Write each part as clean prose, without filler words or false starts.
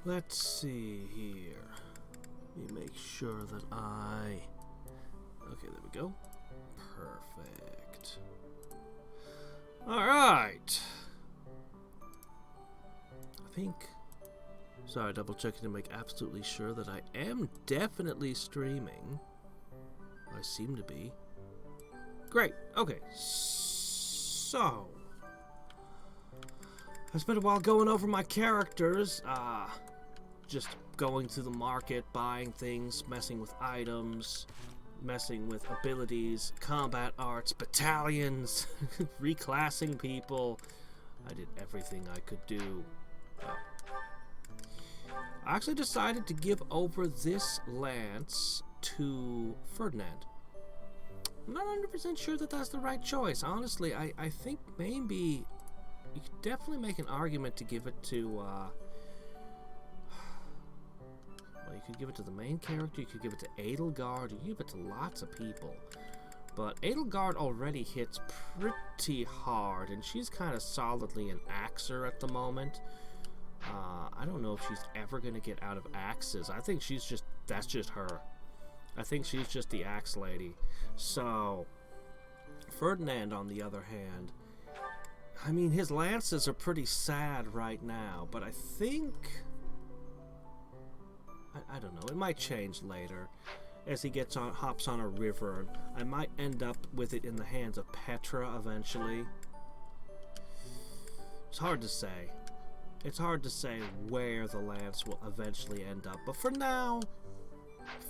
Let's see here. Let me make sure that I... Okay, there we go. Perfect. Alright. I think... Sorry, double checking to make absolutely sure that I am definitely streaming. I seem to be. Great. Okay. So... I spent a while going over my characters. Just going through the market, buying things, messing with items, messing with abilities, combat arts, battalions, reclassing people. I did everything I could do. I actually decided to give over this lance to Ferdinand. I'm not 100% sure that that's the right choice. Honestly, I think maybe you could definitely make an argument to give it to, well, you could give it to the main character, you could give it to Edelgard, you could give it to lots of people. But Edelgard already hits pretty hard, and she's kind of solidly an axer at the moment. I don't know if she's ever going to get out of axes. I think she's just, that's just her. I think she's just the axe lady. So, Ferdinand, on the other hand, I mean, his lances are pretty sad right now, but I think... I don't know, it might change later. As he gets on, hops on a river, I might end up with it in the hands of Petra eventually. It's hard to say. It's hard to say where the lance will eventually end up, but for now,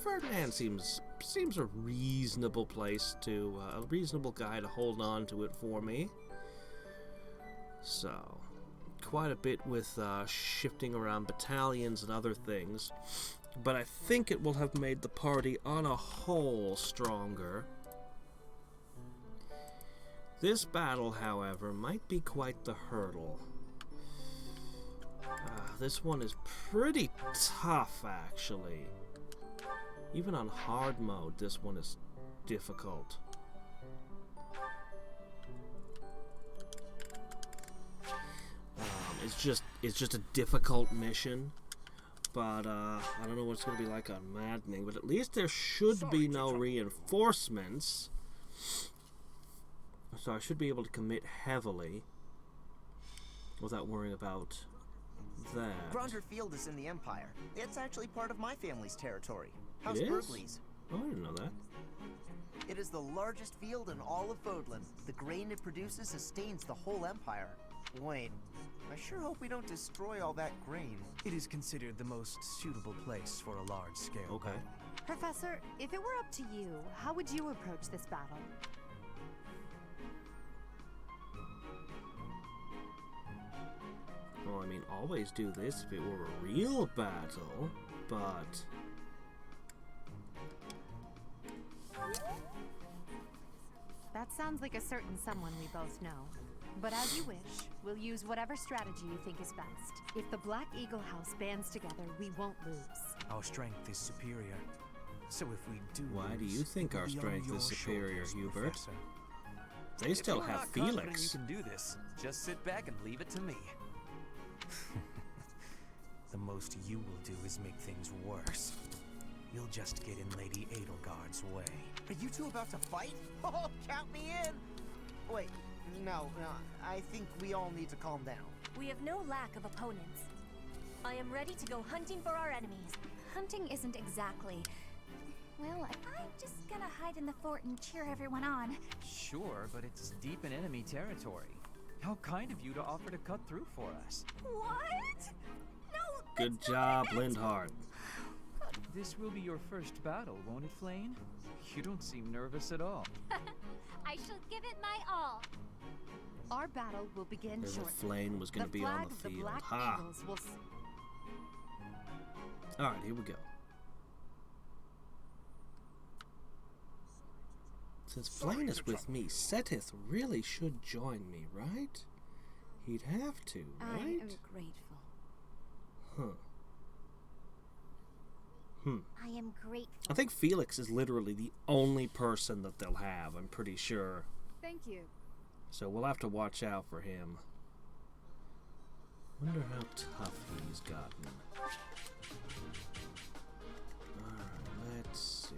Ferdinand seems a reasonable place to, a reasonable guy to hold on to it for me. So, quite a bit with shifting around battalions and other things, but I think it will have made the party on a whole stronger. This battle, however, might be quite the hurdle. This one is pretty tough, actually. Even on hard mode, this one is difficult. It's just a difficult mission. But I don't know what it's going to be like on Maddening. But at least there should be no reinforcements. So I should be able to commit heavily without worrying about that. Gronder Field is in the Empire. It's actually part of my family's territory. House It is? Burgley's. Oh, I didn't know that. It is the largest field in all of Fodlan. The grain it produces sustains the whole Empire. Wait, I sure hope we don't destroy all that grain. It is considered the most suitable place for a large-scale Okay. battle. Professor, if it were up to you, how would you approach this battle? Well, I mean, always do this if it were a real battle, but... That sounds like a certain someone we both know. But as you wish, we'll use whatever strategy you think is best. If the Black Eagle House bands together, we won't lose. Our strength is superior. So if we do Why do lose, you think it will our be on strength your is superior, shoulders, Hubert? Professor. They still If you're have not confident Felix. you can do this, just sit back and leave it to me. The most you will do is make things worse. You'll just get in Lady Edelgard's way. Are you two about to fight? Oh, count me in! Wait, no, I think we all need to calm down. We have no lack of opponents. I am ready to go hunting for our enemies. Hunting isn't exactly... Well, I'm just gonna hide in the fort and cheer everyone on. Sure, but it's deep in enemy territory. How kind of you to offer to cut through for us. What? No, Good job, Lindhart. This will be your first battle, won't it, Flane? You don't seem nervous at all. I shall give it my all. Our battle will begin As if shortly. Flane was going to be on flag the of the field. Black Ha! Eagles will... Alright, here we go. Since Flane is with me, Setith really should join me, right? He'd have to, I right? am grateful. Huh. I am grateful. I think Felix is literally the only person that they'll have, I'm pretty sure. Thank you. So we'll have to watch out for him. Wonder how tough he's he's gotten. Alright, let's see.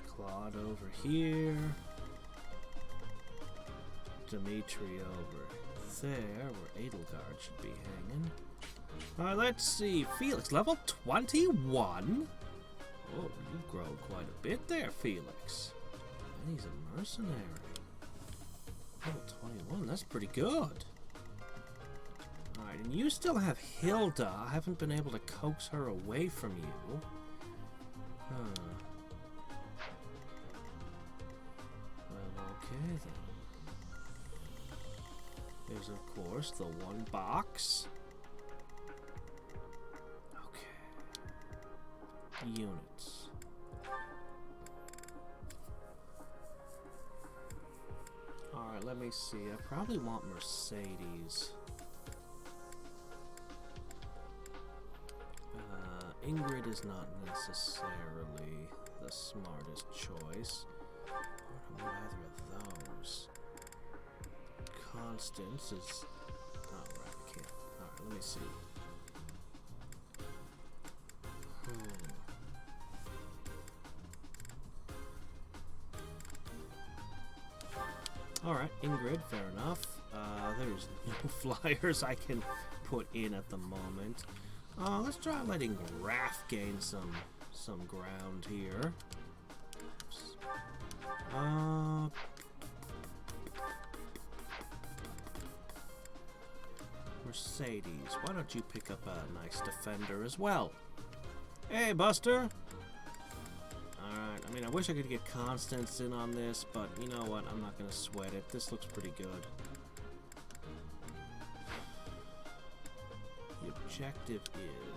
Claude over here. Dimitri over there, where Edelgard should be hanging. Alright, let's see. Felix, level 21? Oh, you've grown quite a bit there, Felix. And he's a mercenary. Level 21, that's pretty good. Alright, and you still have Hilda. I haven't been able to coax her away from you. Huh. Well, okay then. There's, of course, the one box. Okay. Units. Alright, let me see. I probably want Mercedes. Ingrid is not necessarily the smartest choice. I don't want either of those. Constance is... Oh, right, I can't. Alright, let me see. Alright, Ingrid, fair enough. There's no flyers I can put in at the moment. Let's try letting Raph gain some ground here. Mercedes, why don't you pick up a nice defender as well? Hey, Buster! Alright, I mean, I wish I could get Constance in on this, but you know what? I'm not gonna sweat it. This looks pretty good. The objective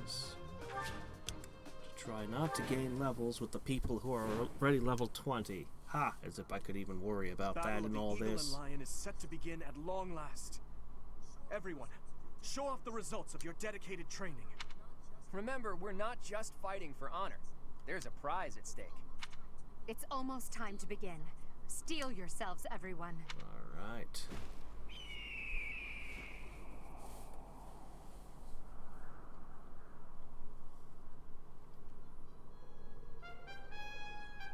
is to try not to gain levels with the people who are already level 20. Ha! As if I could even worry about that in all this. The Eagle and Lion is set to begin at long last. Everyone, show off the results of your dedicated training. Remember, we're not just fighting for honor. There's a prize at stake. It's almost time to begin. Steel yourselves, everyone. All right.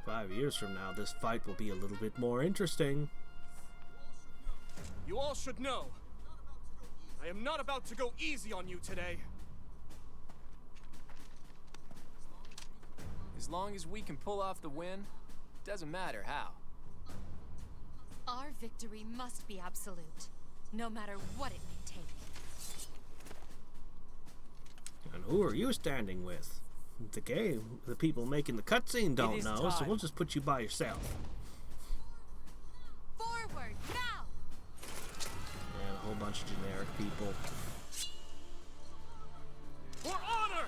"5 years from now, this fight will be a little bit more interesting." You all should know, I am not about to go easy on you today. As long as we can pull off the win, doesn't matter how. Our victory must be absolute, no matter what it may take. And who are you standing with? The game, the people making the cutscene don't know, so we'll just put you by yourself. Forward, now! And a whole bunch of generic people. For honor!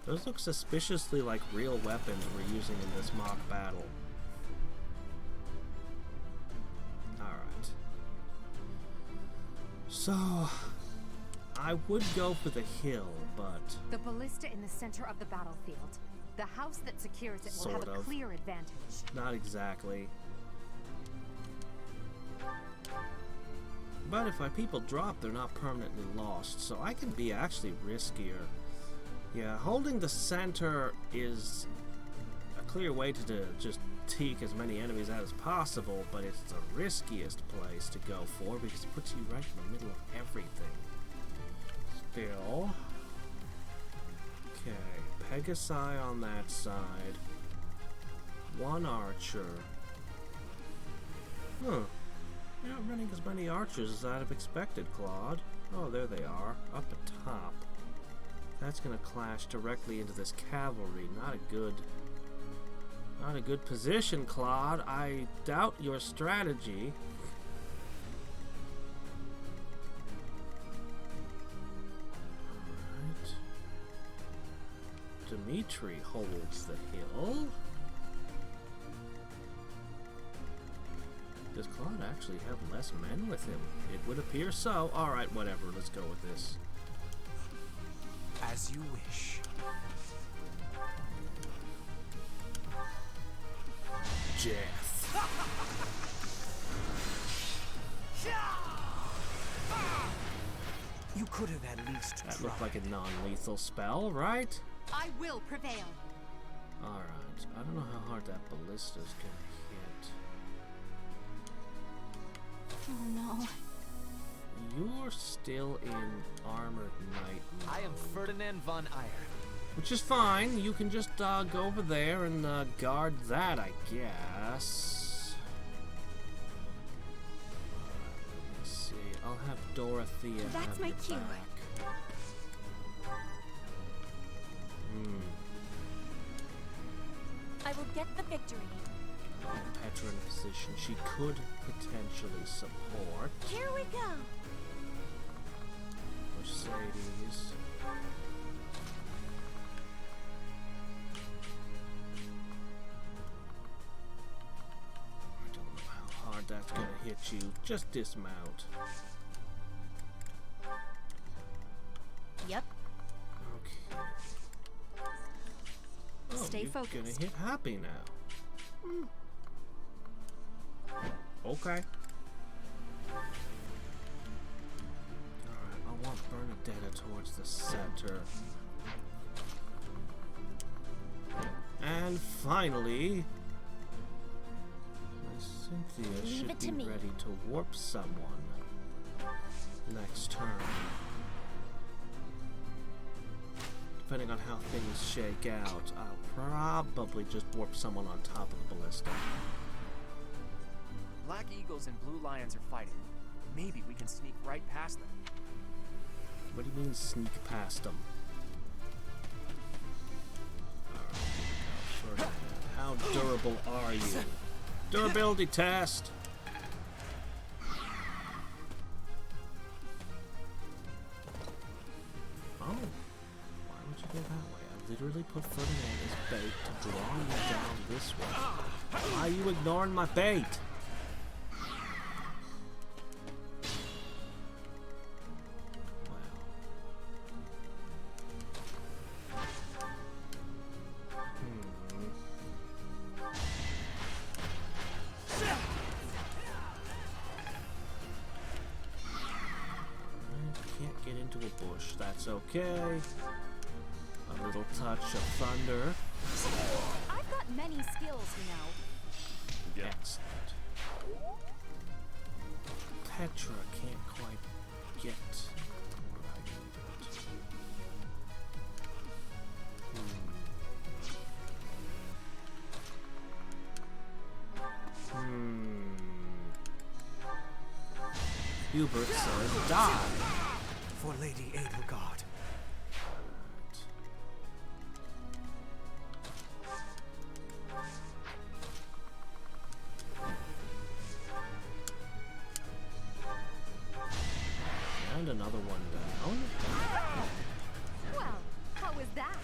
Those look suspiciously like real weapons we're using in this mock battle. Alright. So, I would go for the hill, but... The ballista in the center of the battlefield. The house that secures it will have a clear advantage. Not exactly. But if my people drop, they're not permanently lost, so I can be actually riskier. Yeah, holding the center is a clear way to just take as many enemies out as possible, but it's the riskiest place to go for because it puts you right in the middle of everything. Still. Okay, Pegasi on that side. One archer. Huh. You're not running as many archers as I'd have expected, Claude. Oh, there they are, up atop. That's gonna clash directly into this cavalry. Not a good position, Claude. I doubt your strategy. Alright. Dimitri holds the hill. Does Claude actually have less men with him? It would appear so. Alright, whatever. Let's go with this. As you wish. death. You could have at least That tried. looked like a non-lethal spell, right? I will prevail. Alright, I don't know how hard that ballista's gonna hit. Oh no. You're still in armored knight mode, I am Ferdinand von Eyre. which is fine. You can just go over there and guard that, I guess. Let's see. I'll have Dorothea. That's have my your cue. back. I will get the victory. Petra in a position she could potentially support. Here we go. Mercedes. I don't know how hard that's gonna hit you. Just dismount. Yep. Okay. Oh, Stay you're gonna focused. hit happy now. Okay. Alright, I want Bernadetta towards the center. And finally, Miss Cynthia Leave should it be to me. ready to warp someone next turn. Depending on how things shake out, I'll probably just warp someone on top of the ballista. Black Eagles and Blue Lions are fighting. Maybe we can sneak right past them. What do you mean sneak past them? Alright, sure. How durable are you? Durability test! Oh. Why would you go that way? I literally put Ferdinand as bait to draw you down this way. Why are you ignoring my bait? Can't get into a bush, that's okay. A little touch of thunder. I've got many skills, you know. Excellent. Petra can't quite get where I need it. Hubert says die. For Lady Edelgard. And another one down. Well, how was that?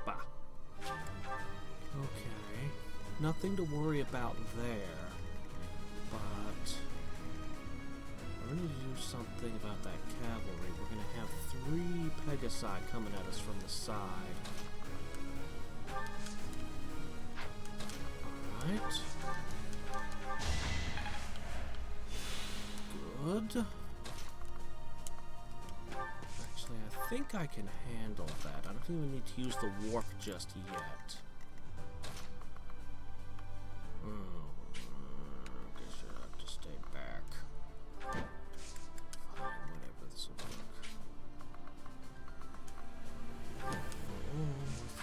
Bah. Okay. Nothing to worry about there. But we're going to do something about that cavalry. We're going to have 3 Pegasi coming at us from the side. Alright. Good. Actually, I think I can handle that. I don't even need to use the warp just yet. Guess I have to stay back. Fine, whatever, this will work. What's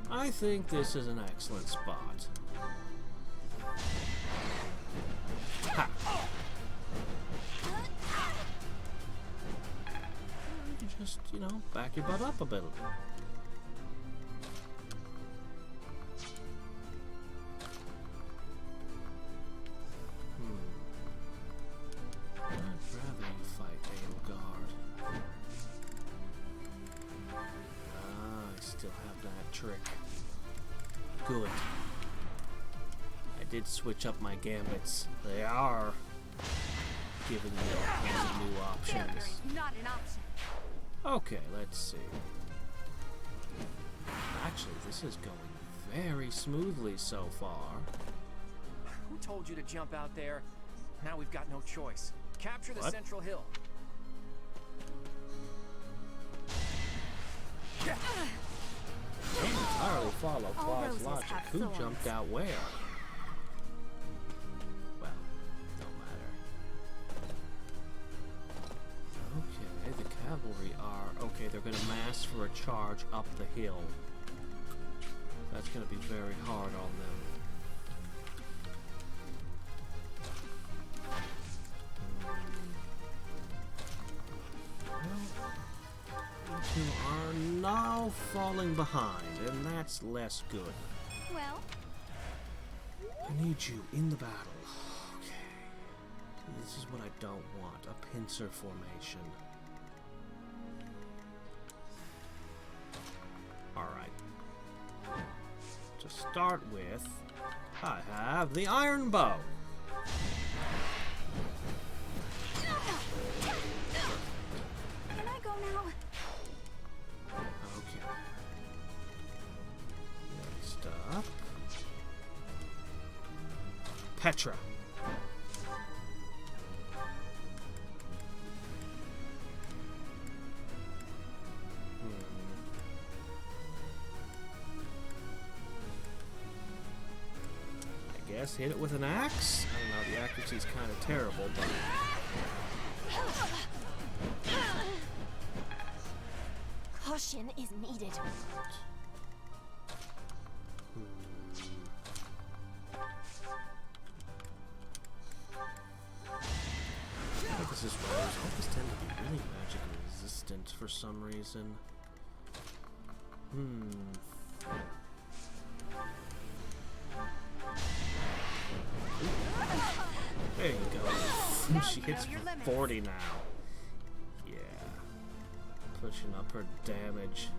that? I think this is an excellent spot. Ha! You just, back your butt up a bit. I'd rather you fight Edelgard. I still have that trick. Good. I did switch up my gambits. They are giving me all kinds of new Failure options. is not an option. Okay, let's see. Actually, this is going very smoothly so far. Who told you to jump out there? Now we've got no choice. Capture the What? central hill. Don't entirely follow All Claw's roses logic. have Who thorns. jumped out where? Well, no matter. Okay, the cavalry are... Okay, they're going to mass for a charge up the hill. That's going to be very hard on them. You are now falling behind, and that's less good. Well, I need you in the battle. Okay. This is what I don't want, a pincer formation. Alright. To start with, I have the iron bow. can I go now? Okay. Next up, Petra. I guess hit it with an axe? I don't know, the accuracy's kind of terrible, but... Caution is needed. This is Rose. Alphas tend to be really magically resistant for some reason. There you go. She hits for 40 now. Yeah. Pushing up her damage.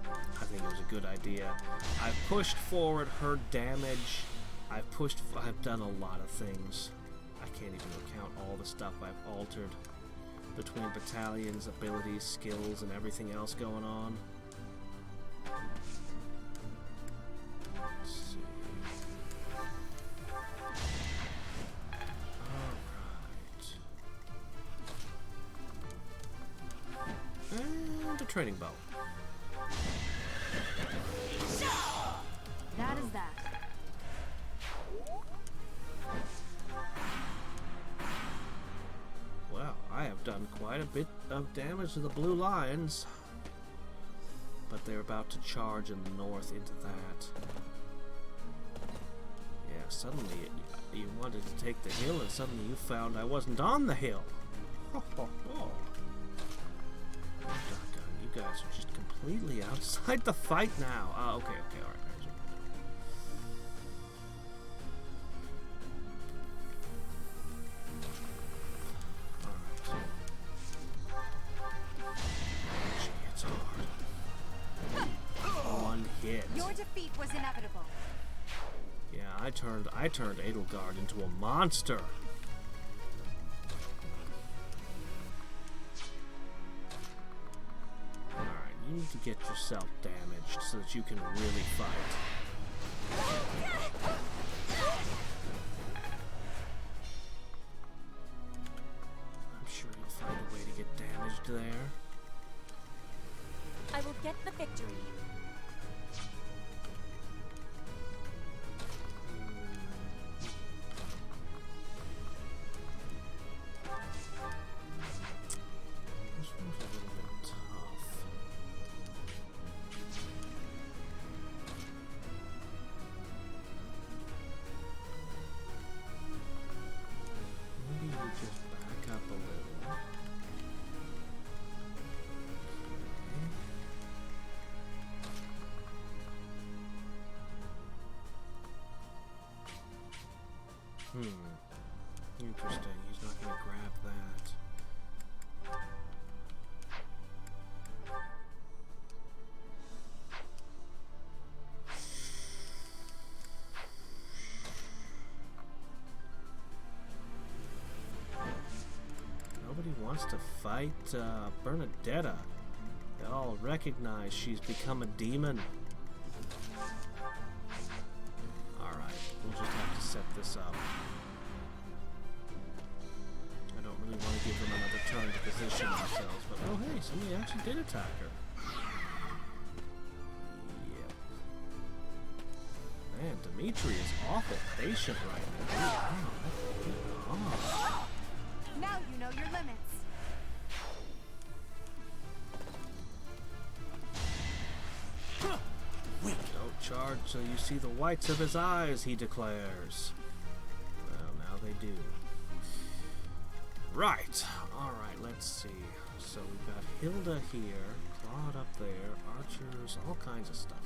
I think it was a good idea. I've pushed forward her damage. I've done a lot of things. I can't even recount all the stuff I've altered between battalions, abilities, skills, and everything else going on. Let's see. Alright. And a training bow. That is that. Well, I have done quite a bit of damage to the blue lions. But they're about to charge in the north into that. Yeah, suddenly you wanted to take the hill and suddenly you found I wasn't on the hill. Ho, ho, ho. Doggone, you guys are just completely outside the fight now. Okay, alright. Your defeat was inevitable. Yeah, I turned Edelgard into a monster. Alright, you need to get yourself damaged so that you can really fight. I'm sure you'll find a way to get damaged there. I will get the victory. This one's a little bit tough. Maybe you just back up a little. Okay. Interesting. He's not going to grab that. Nobody wants to fight Bernadetta. They all recognize she's become a demon. Alright, we'll just have to set this up. I don't really want to give them another turn to position themselves, but oh hey, somebody actually did attack her. Yep. Man, Dimitri is awful patient right now. Oh. Now you know your limits. Wait. Don't charge till you see the whites of his eyes, he declares. Well, now they do. Right. Alright, let's see. So we've got Hilda here, Claude up there, archers, all kinds of stuff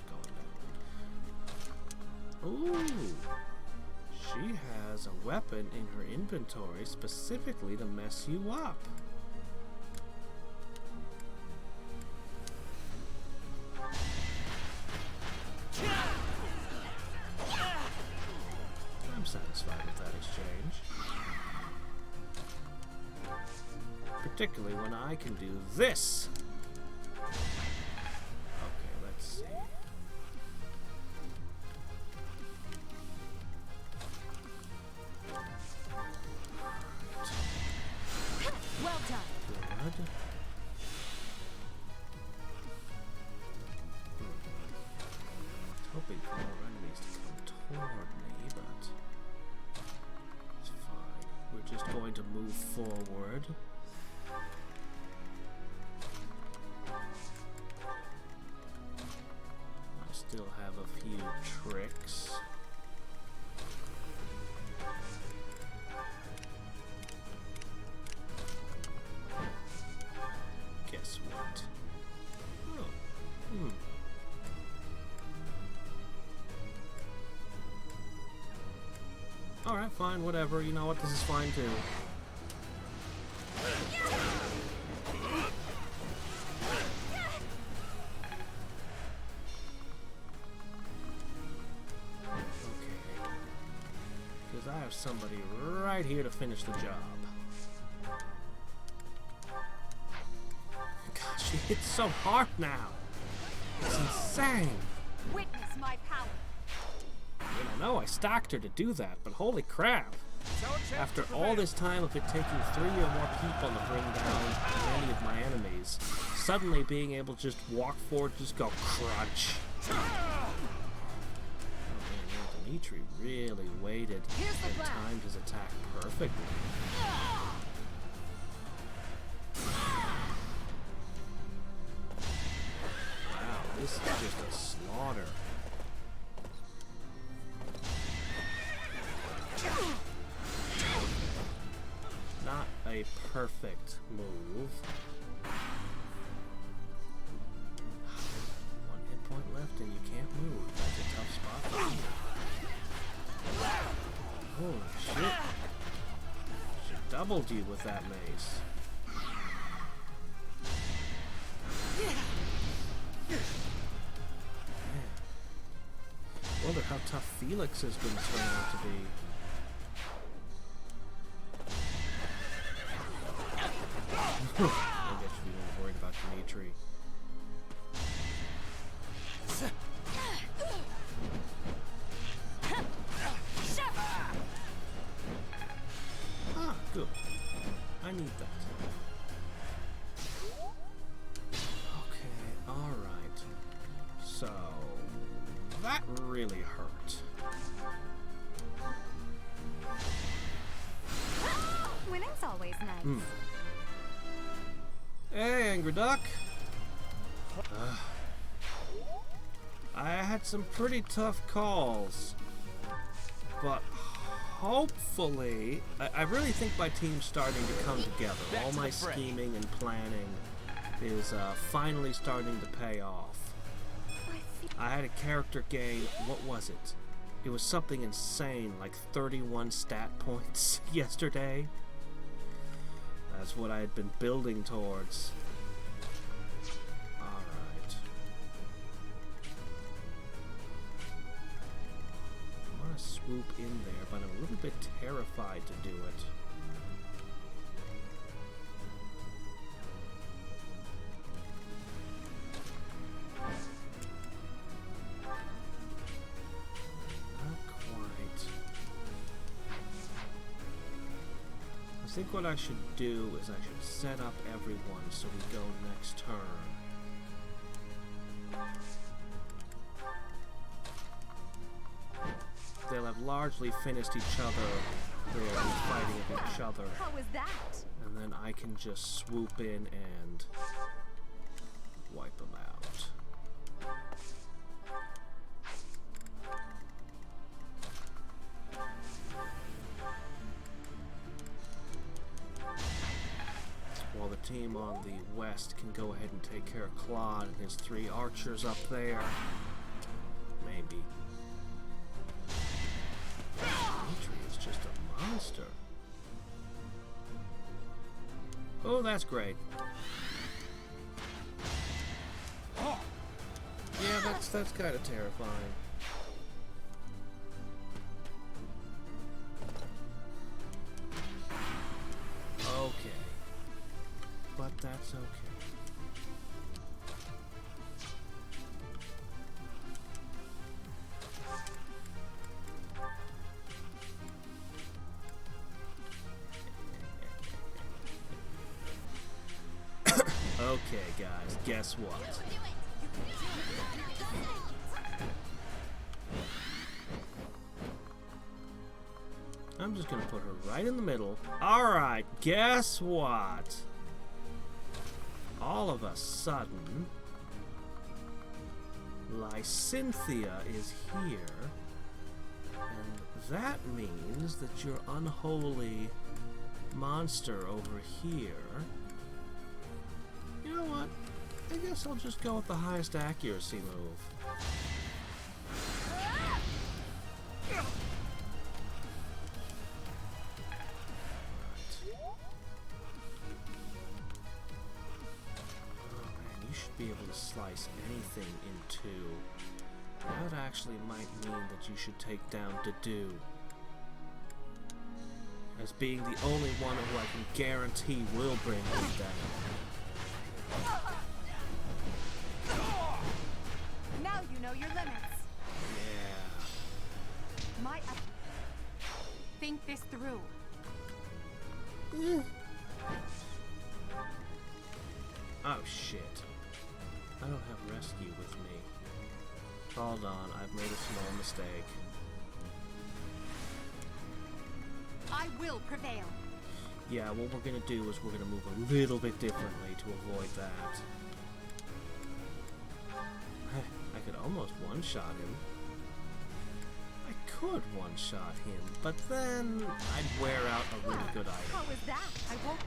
going down. Ooh! She has a weapon in her inventory specifically to mess you up. I'm satisfied with that exchange. Particularly when I can do this. Okay, let's see. Well done. Good. Hoping for more enemies to come toward me, but it's fine. We're just going to move forward. I still have a few tricks. Guess what? Oh. Alright, fine, whatever. You know what? This is fine too. Okay. Because I have somebody right here to finish the job. Gosh, she hits so hard now. It's insane. Witness my power. I know I stacked her to do that, but holy crap. After all this time of it taking 3 or more people to bring down any of my enemies, suddenly being able to just walk forward, just go crunch. Oh man, Dimitri really waited and timed his attack perfectly. Wow, this is just a slaughter. Not a perfect move. 1 hit point left and you can't move. That's a tough spot for you. Holy shit. She doubled you with that mace. Man. Wonder how tough Felix is going to turn out to be. I guess we weren't worried about Dimitri. Ah, good. I need that. Okay, alright. So, that really hurt. Winning's always nice. Hey, Angry Duck. I had some pretty tough calls, but hopefully, I really think my team's starting to come together. All my scheming and planning is finally starting to pay off. I had a character gain, what was it? It was something insane, like 31 stat points yesterday. That's what I had been building towards. Alright. I want to swoop in there, but I'm a little bit terrified to do it. think what I should do is I should set up everyone so we go next turn. They'll have largely finished each other. They'll be fighting each other. How was that? And then I can just swoop in and wipe them out. While the team on the west can go ahead and take care of Claude and his 3 archers up there. Maybe. Dimitri is just a monster. Oh, that's great. Yeah, that's kind of terrifying. Okay. But that's okay. Okay, guys, guess what? I'm just gonna put her right in the middle. Alright, guess what? All of a sudden, Lysynthia is here, and that means that your unholy monster over here. You know what? I guess I'll just go with the highest accuracy move. Be able to slice anything in 2. That actually might mean that you should take down Dedu, as being the only one who I can guarantee will bring him down. Now you know your limits. Yeah. Think this through. Oh shit. I don't have rescue with me. Hold on, I've made a small mistake. I will prevail. Yeah, what we're gonna do is we're gonna move a little bit differently to avoid that. I could almost one-shot him. I could one-shot him, but then I'd wear out a really good item. How was that? I won't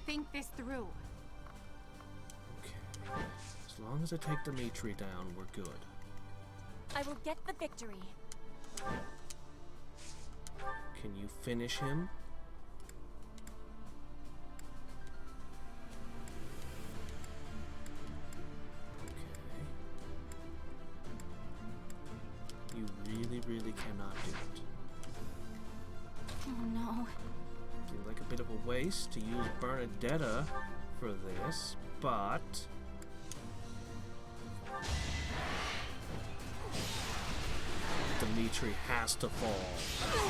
think this through. As long as I take Dimitri down, we're good. I will get the victory. Can you finish him? Okay. You really cannot do it. Oh no. Seems like a bit of a waste to use Bernadetta for this, but Dimitri has to fall,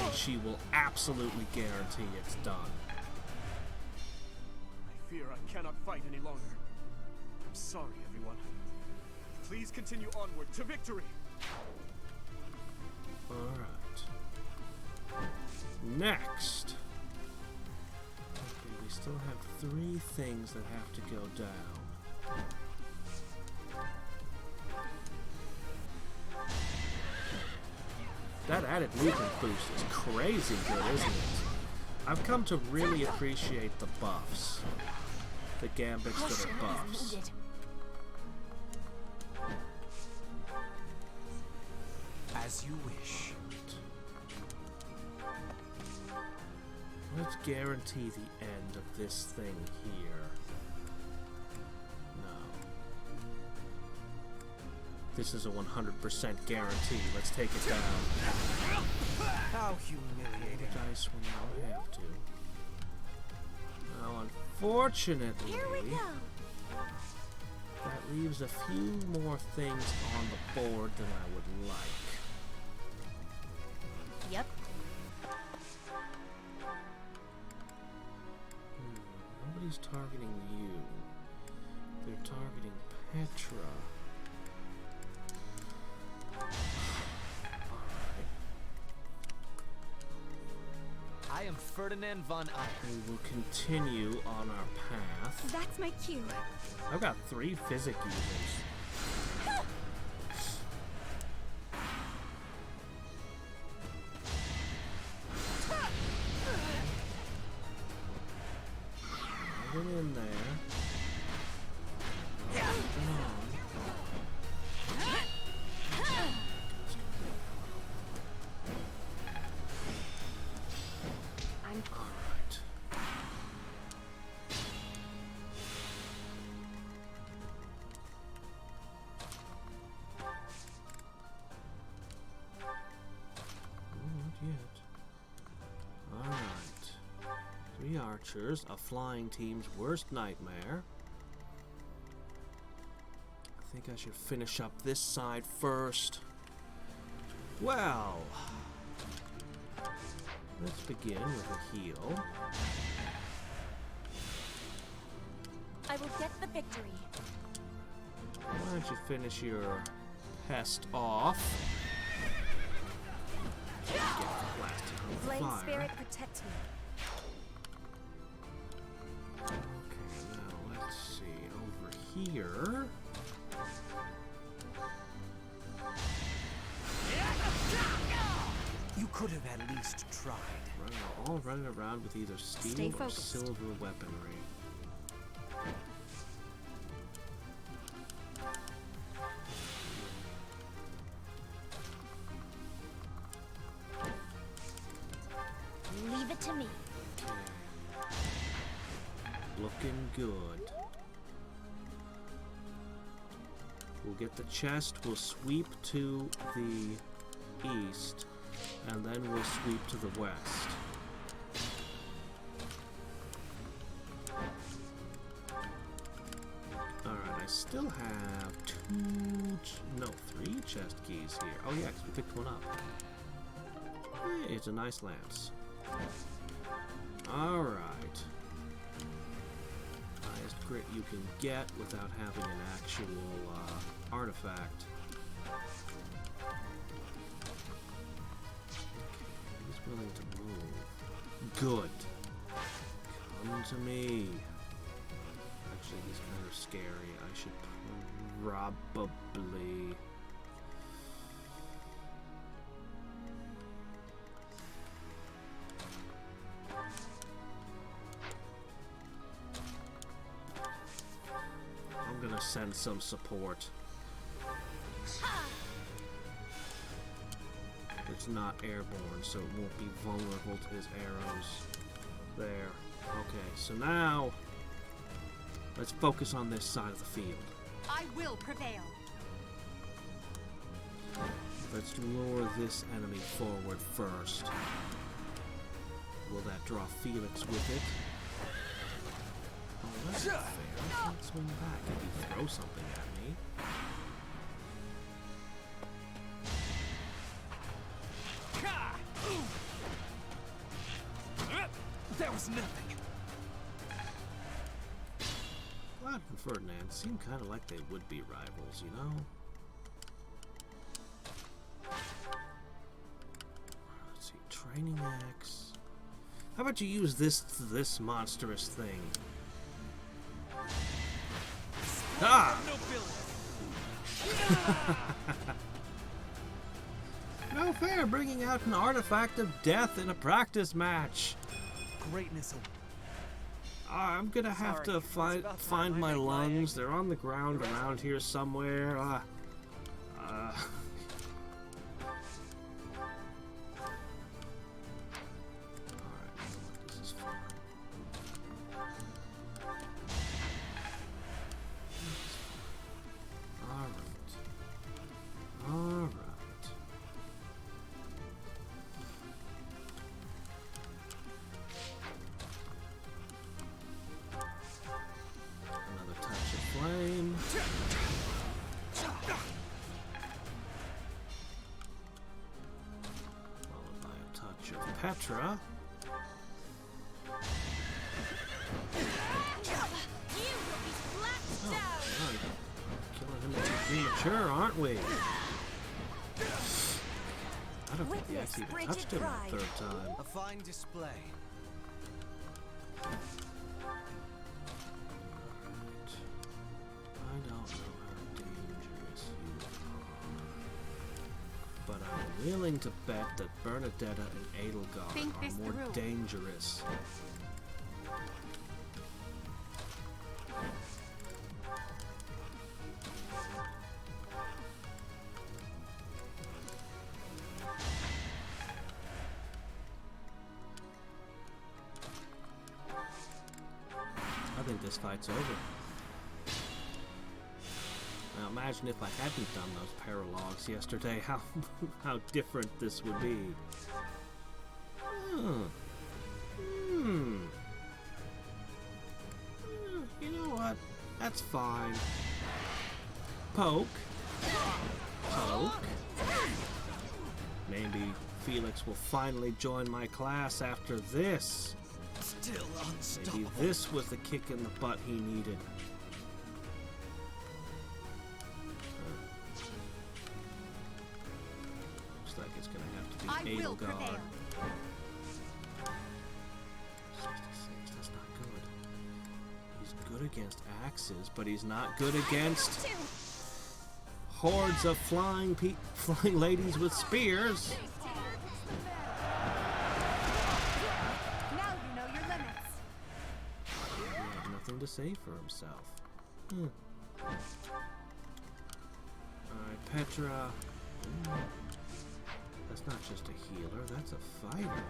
and she will absolutely guarantee it's done. I fear I cannot fight any longer. I'm sorry, everyone. Please continue onward to victory. Alright. Next. Okay, we still have 3 things that have to go down. That added movement boost is crazy good, isn't it? I've come to really appreciate the buffs. The gambits that are buffs. As you wish. Let's guarantee the end of this thing here. No. This is a 100% guarantee. Let's take it down. How humiliating. Dice when you don't have to. Now, unfortunately, Here we go. that leaves a few more things on the board than I would like. Yep. Nobody's targeting you. They're targeting Petra. Alright. I am Ferdinand von Eyck. We will continue on our path. That's my cue. I've got 3 physic users. Get in there. Alright. Not yet. Alright. 3 archers, a flying team's worst nightmare. I think I should finish up this side first. Well, let's begin with a heal. I will get the victory. Why don't you finish your pest off? Get blasted with Flame fire. spirit, protect me. Okay, now let's see. Over here. You could have at least tried. All running around with either Stay steel or focused. silver weaponry. Leave it to me. Looking good. We'll get the chest, we'll sweep to the east, and then we'll sweep to the west. Alright, I still have 3 chest keys here. Oh yeah, 'cause we picked one up. Hey, it's a nice lance. Alright. Highest crit you can get without having an actual artifact. He's willing to move. Good. Come to me. Actually, he's kind of scary. I should probably... I'm gonna send some support. It's not airborne, so it won't be vulnerable to his arrows. There. Okay, so now let's focus on this side of the field. I will prevail. Let's lure this enemy forward first. Will that draw Felix with it? Oh, that's not fair. I can't swing back if you throw something at me. There was nothing. Vlad and Ferdinand seem kind of like they would be rivals, you know? Let's see, training axe. How about you use this monstrous thing? Ah! No fair, bringing out an artifact of death in a practice match. Greatness. I'm gonna have to find my lungs. They're on the ground around here somewhere. Alright, this is fine. Alright. Another touch of flame. Followed by a touch of Petra. sure, aren't we? I don't think the axe even touched him the third time. A fine display. I don't know how dangerous you are, but I'm willing to bet that Bernadetta and Think Edelgard this are more through. dangerous. I think this fight's over. Now imagine if I hadn't done those paralogs yesterday, how different this would be. You know what? That's fine. Poke. Poke. Maybe Felix will finally join my class after this. Still unstoppable. Maybe this was the kick in the butt he needed. Looks like it's gonna have to be I will Edelgard. prevail. 66, that's not good. He's good against axes, but he's not good against hordes of flying ladies with spears. Now you know your limits. He had nothing to say for himself. Alright, Petra. That's not just a healer, that's a fighter.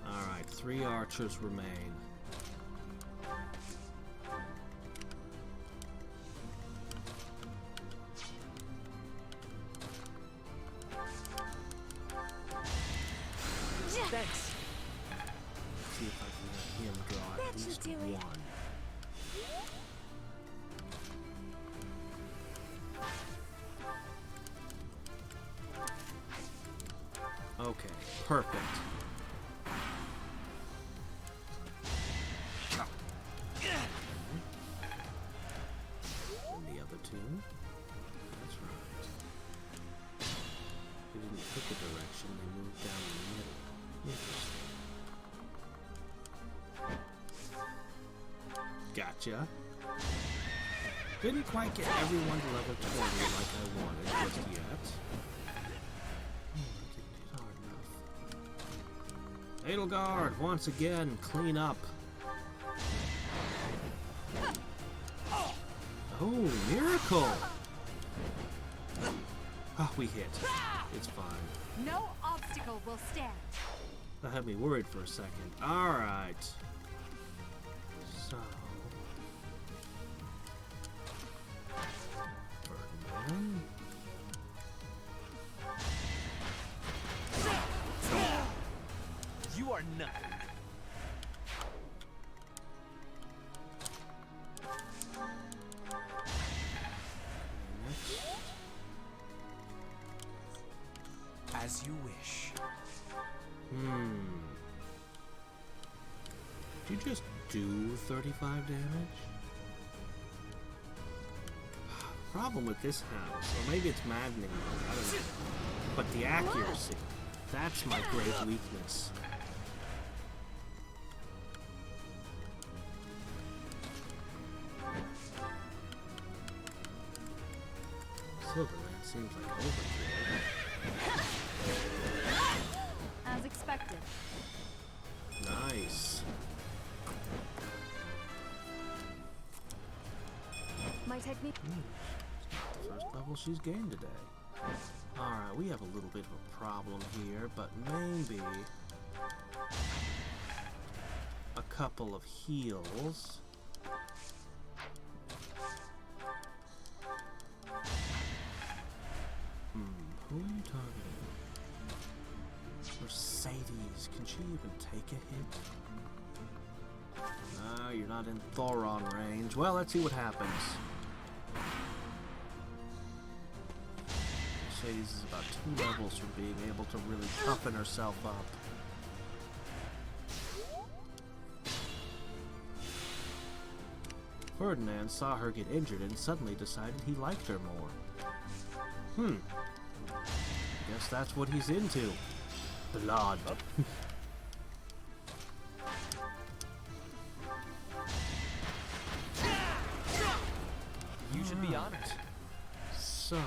Alright, 3 archers remain. Thanks. See if I can have him draw at That should least do it. one. Okay, perfect. And the other two. That's right. They didn't pick a direction, they moved down the middle. Interesting. Gotcha. Didn't quite get everyone to level 20 like I wanted just yet. Didn't hit hard enough. Edelgard, once again, clean up. Oh, miracle! Ah, we hit. It's fine. No obstacle will stand. That had me worried for a second. Alright. So... Ferdinand. You are nothing. Next. As you wish. Did you just do 35 damage? Problem with this house, or maybe it's maddening, I don't know. But the accuracy, that's my great weakness. Silverland seems like overkill. As expected. Nice. My technique. The first level she's gained today. Alright, we have a little bit of a problem here, but maybe a couple of heals. Who are you targeting? Mercedes, can she even take a hit? No, you're not in Thoron range. Well, let's see what happens. Mercedes is about 2 levels from being able to really toughen herself up. Ferdinand saw her get injured and suddenly decided he liked her more. Guess that's what he's into. Blood. You should be honored. So...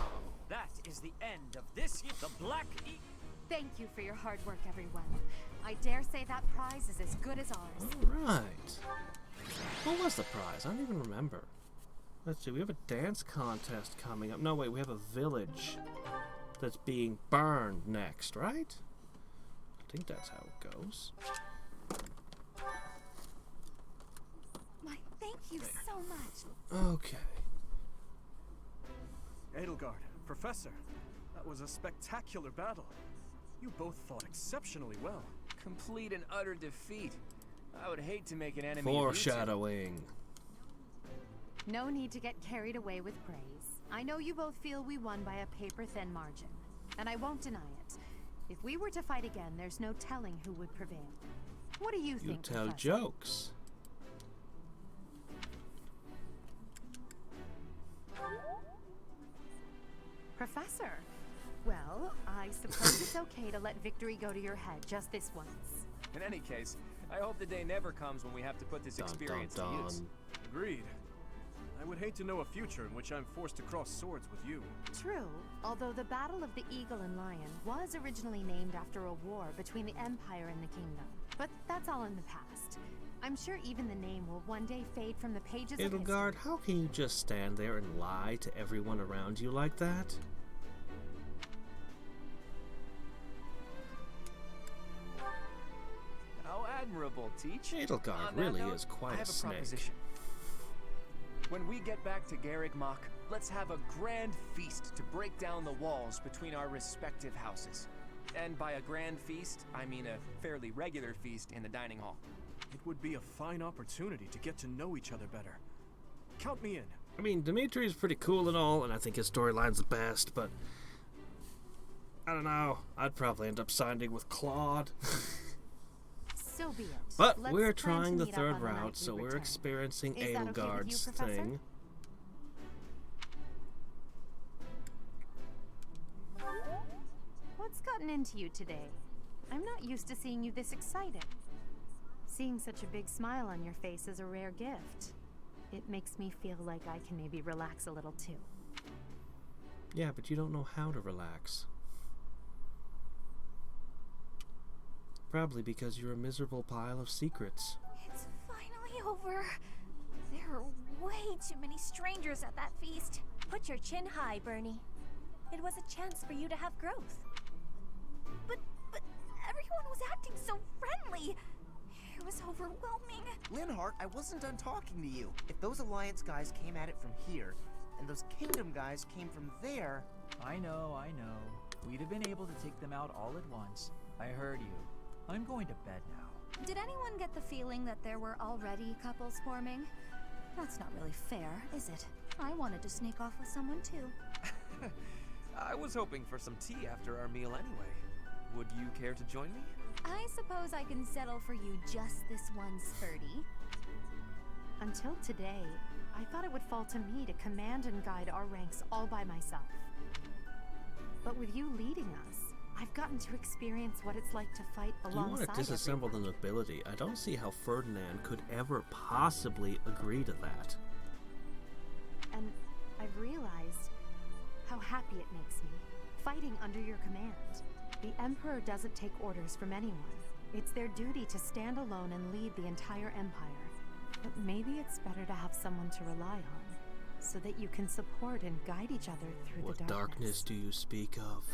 That is the end of this year. The Black Eagle. Thank you for your hard work, everyone. I dare say that prize is as good as ours. Alright. What was the prize? I don't even remember. Let's see, we have a dance contest coming up. No, wait, we have a village that's being burned next, right? I think that's how it goes. My thank you so much. Okay. Edelgard, Professor, that was a spectacular battle. You both fought exceptionally well. Complete and utter defeat. I would hate to make an enemy of you two. Foreshadowing. No need to get carried away with praise. I know you both feel we won by a paper-thin margin, and I won't deny it. If we were to fight again, there's no telling who would prevail. What do you think, You tell Professor? jokes. Professor? Well, I suppose it's okay to let victory go to your head just this once. In any case, I hope the day never comes when we have to put this experience to use. Agreed. I would hate to know a future in which I'm forced to cross swords with you. True, although the Battle of the Eagle and Lion was originally named after a war between the Empire and the Kingdom. But that's all in the past. I'm sure even the name will one day fade from the pages of history. Edelgard, how can you just stand there and lie to everyone around you like that? How admirable, Teach. Edelgard On that really note, is quite I have a a snake. proposition. When we get back to Garreg Mach, let's have a grand feast to break down the walls between our respective houses. And by a grand feast, I mean a fairly regular feast in the dining hall. It would be a fine opportunity to get to know each other better. Count me in. I mean, Dimitri's pretty cool and all, and I think his storyline's the best, but... I don't know. I'd probably end up siding with Claude. So be it. But Let's we're plan to trying the meet up third on the night route, we so we're return. experiencing Is that okay with you, Edelgard's Professor? thing. What's gotten into you today? I'm not used to seeing you this excited. Seeing such a big smile on your face is a rare gift. It makes me feel like I can maybe relax a little too. Yeah, but you don't know how to relax. Probably because you're a miserable pile of secrets. It's finally over. There are way too many strangers at that feast. Put your chin high, Bernie. It was a chance for you to have growth. But everyone was acting so friendly. It was overwhelming. Linhart, I wasn't done talking to you. If those Alliance guys came at it from here, and those Kingdom guys came from there... I know. We'd have been able to take them out all at once. I heard you. I'm going to bed now. Did anyone get the feeling that there were already couples forming? That's not really fair, is it? I wanted to sneak off with someone too. I was hoping for some tea after our meal anyway. Would you care to join me? I suppose I can settle for you just this once, Ferdy. Until today, I thought it would fall to me to command and guide our ranks all by myself. But with you leading us, I've gotten to experience what it's like to fight If you want alongside to disassemble the everyone. nobility, I don't see how Ferdinand could ever possibly agree to that. And I've realized how happy it makes me, fighting under your command. The Emperor doesn't take orders from anyone. It's their duty to stand alone and lead the entire Empire. But maybe it's better to have someone to rely on, so that you can support and guide each other through What the darkness do you speak of?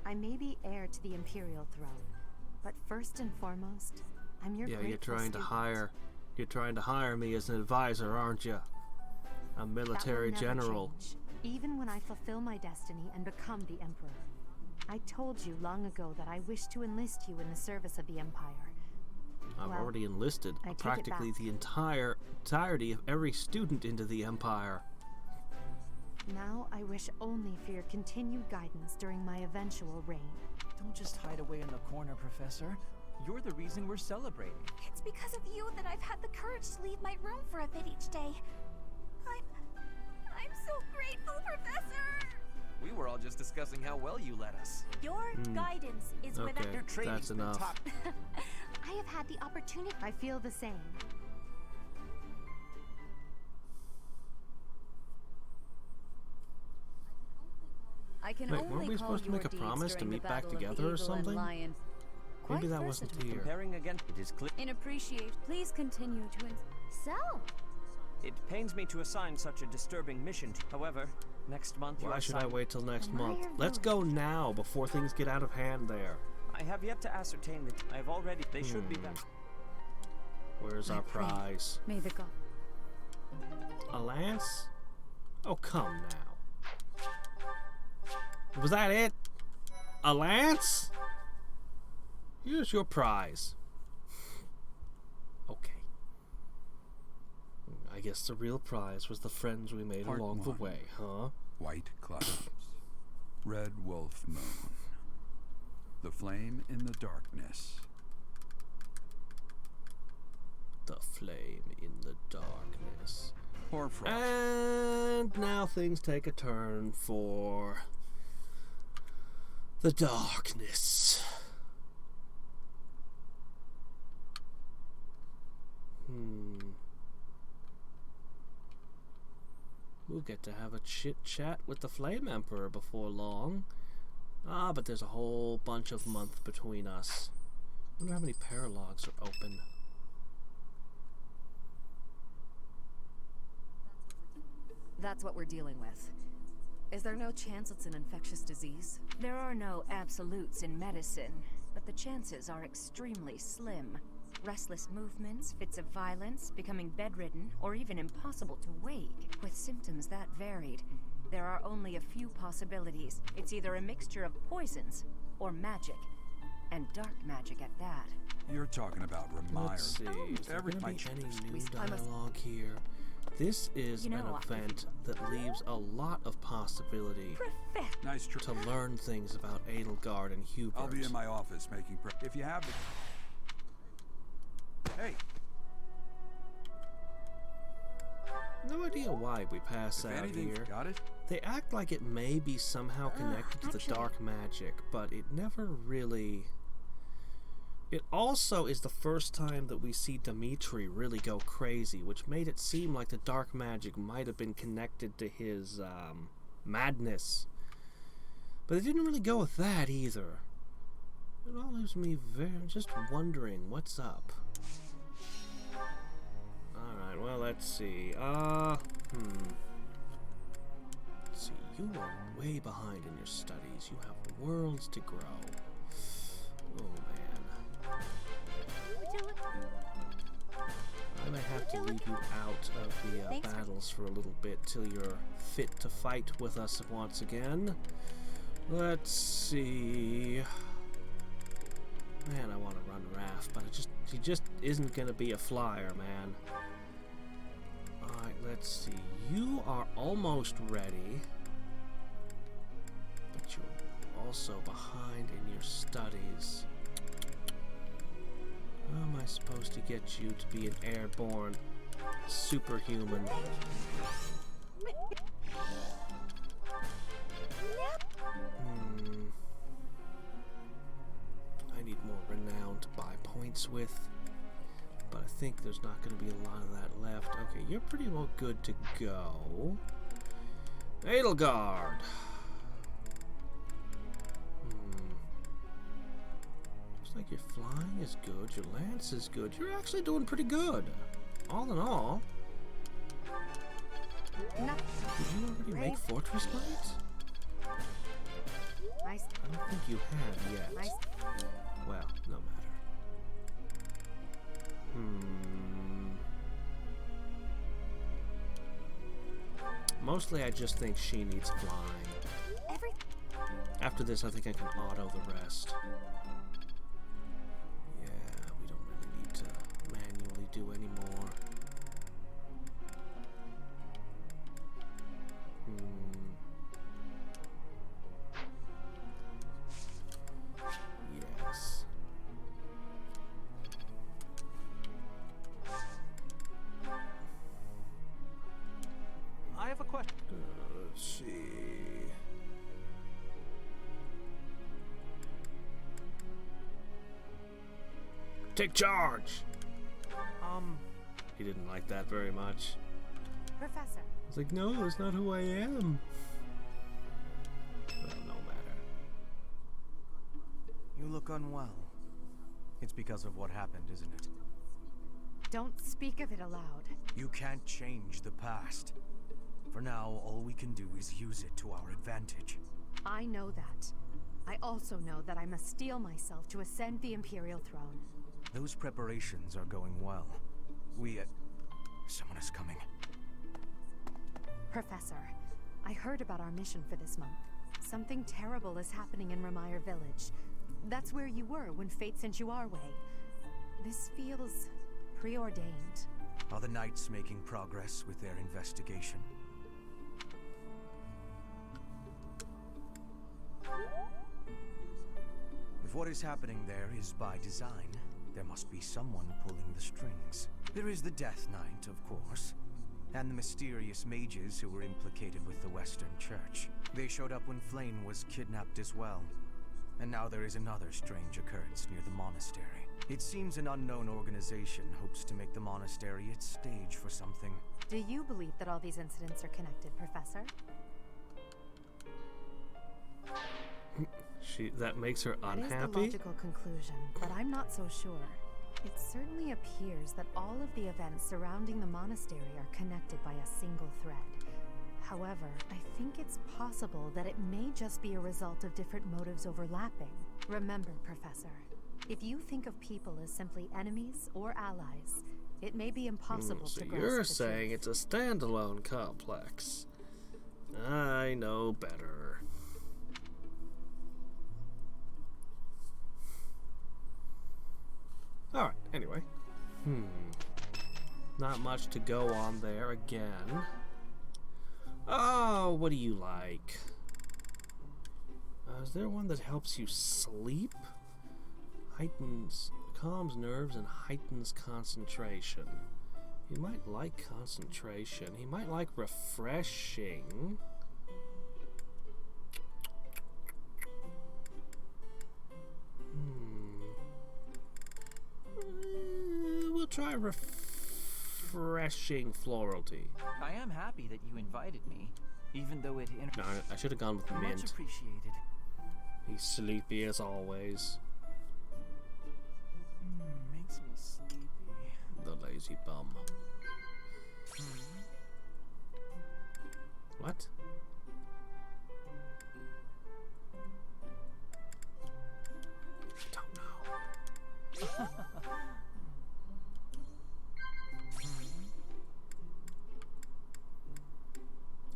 I may be heir to the Imperial throne, but first and foremost, I'm your Yeah, grateful you're trying to hire me as an advisor, aren't you? A That will military never general. change, even when I fulfill my destiny and become the Emperor. I told you long ago that I wish to enlist you in the service of the Empire. I've Well, already enlisted I take it practically back. the entirety of every student into the Empire. Now I wish only for your continued guidance during my eventual reign. Don't just hide away in the corner, Professor. You're the reason we're celebrating. It's because of you that I've had the courage to leave my room for a bit each day. I'm so grateful, Professor! We were all just discussing how well you led us. Your guidance is without Okay, Your training's that's been enough. top. I have had the opportunity. I feel the same. I can Wait, only weren't we call supposed to your make a deeds promise to during the meet back Battle of the together or Eagle and something? Lion Maybe quite that wasn't versatile. here. Comparing again, it is clear. And appreciate. Please continue to. So, It pains me to assign such a disturbing mission to. However, next month you Why are should I assigned- wait till next Admire month? Let's go now before things get out of hand there. I have yet to ascertain that I have already. They should be back. Where's our prize? may the god. A lance? Oh, come now. Was that it? A lance? Here's your prize. Okay. I guess the real prize was the friends we made Part along the one. way, huh? White clouds. Red wolf moon. The flame in the darkness. The flame in the darkness. Hoarfrost. And now things take a turn for the darkness. We'll get to have a chit chat with the Flame Emperor before long. Ah, but there's a whole bunch of month between us. I wonder how many paralogs are open. That's what we're dealing with. Is there no chance it's an infectious disease? There are no absolutes in medicine, but the chances are extremely slim. Restless movements, fits of violence, becoming bedridden, or even impossible to wake. With symptoms that varied, there are only a few possibilities. It's either a mixture of poisons or magic, and dark magic at that. You're talking about Let's see, Remire. is there Every gonna be my any new I must- dialogue here? This is You know, an event that leaves a lot of possibility nice try. to learn things about Edelgard and Hubert. I'll be in my office making if you have the Hey, No idea why we pass if out anything, here. got it? They act like it may be somehow connected to the actually- dark magic, but it never really... It also is the first time that we see Dimitri really go crazy, which made it seem like the dark magic might have been connected to his madness. But it didn't really go with that either. It all leaves me just wondering what's up. Alright, well, let's see. Let's see, you are way behind in your studies. You have worlds to grow. Oh, man. I may have to leave you out of the battles for a little bit till you're fit to fight with us once again. Let's see. Man, I want to run Raph, but he just isn't gonna be a flyer, man. Alright, let's see. You are almost ready, but you're also behind in your studies. How am I supposed to get you to be an airborne superhuman? I need more renown to buy points with, but I think there's not going to be a lot of that left. Okay, you're pretty well good to go. Edelgard! Looks like your flying is good, your lance is good. You're actually doing pretty good. All in all. Did you already make Fortress Knight? I don't think you have yet. Well, no matter. Mostly I just think she needs flying. After this, I think I can auto the rest. Yeah, we don't really need to manually do any more. Yes. Take charge! He didn't like that very much. Professor. It's like, no, that's not who I am. Well, no matter. You look unwell. It's because of what happened, isn't it? Don't speak of it aloud. You can't change the past. For now, all we can do is use it to our advantage. I know that. I also know that I must steel myself to ascend the Imperial throne. Those preparations are going well. Someone is coming. Professor, I heard about our mission for this month. Something terrible is happening in Ramire Village. That's where you were when fate sent you our way. This feels preordained. Are the Knights making progress with their investigation? If what is happening there is by design, there must be someone pulling the strings. There is the Death Knight, of course, and the mysterious mages who were implicated with the Western Church. They showed up when Flame was kidnapped as well. And now there is another strange occurrence near the monastery. It seems an unknown organization hopes to make the monastery its stage for something. Do you believe that all these incidents are connected, Professor? That makes her unhappy? That is the logical conclusion, but I'm not so sure. It certainly appears that all of the events surrounding the monastery are connected by a single thread. However, I think it's possible that it may just be a result of different motives overlapping. Remember, Professor, if you think of people as simply enemies or allies, it may be impossible so to grasp you're the saying truth. it's a standalone complex. I know better. Alright, anyway. Not much to go on there again. Oh, what do you like? Is there one that helps you sleep? Calms nerves and heightens concentration. He might like concentration. He might like refreshing. We'll try refreshing floralty. I am happy that you invited me, even though it... No, I should have gone with Much mint. appreciated. He's sleepy as always. Makes me sleepy. The lazy bum. What? I don't know.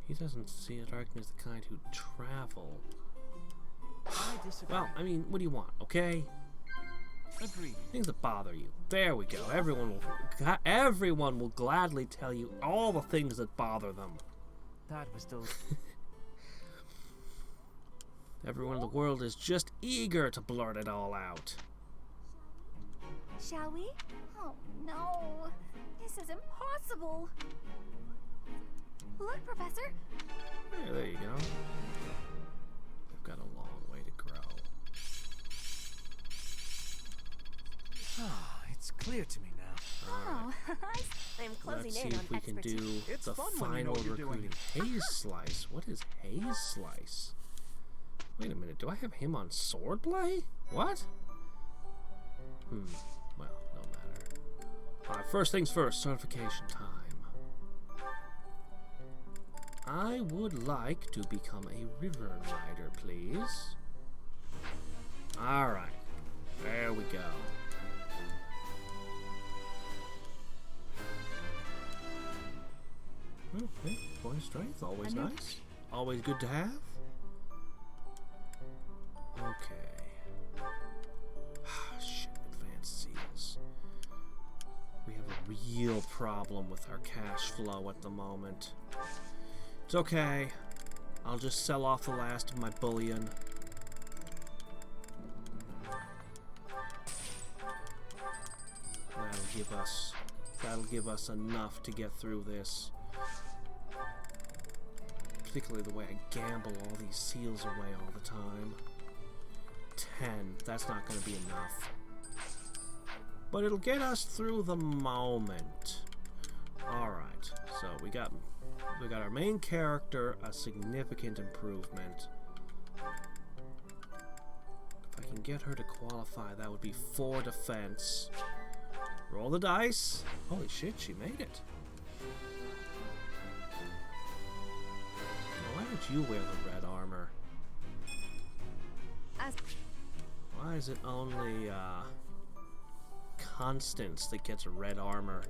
He doesn't see Darkman as the kind who travel. I disagree. Well, I mean, what do you want, okay? Agreed. Things that bother you. There we go. Everyone will gladly tell you all the things that bother them. That was Everyone in the world is just eager to blurt it all out. Shall we? Oh no, this is impossible. Look, Professor. Yeah, there you go. They've got a long way to grow. It's clear to me now. Oh, I'm closing Let's see in on if we can expertise. do It's the fun when you know final what you're doing. recruiting. Haze Slice? What is Haze Slice? Wait a minute, do I have him on swordplay? What? Well, no matter. Alright, first things first, certification time. I would like to become a river rider, please. Alright, there we go. Okay, point strength, always nice. Always good to have. Okay. Shit, advanced seals. We have a real problem with our cash flow at the moment. It's okay. I'll just sell off the last of my bullion. That'll give us enough to get through this. Particularly the way I gamble all these seals away all the time. 10. That's not going to be enough. but it'll get us through the moment. Alright, so we got our main character, a significant improvement. If I can get her to qualify, that would be 4 defense. Roll the dice. Holy shit, she made it. Now, why don't you wear the red armor? Why is it only Constance that gets red armor?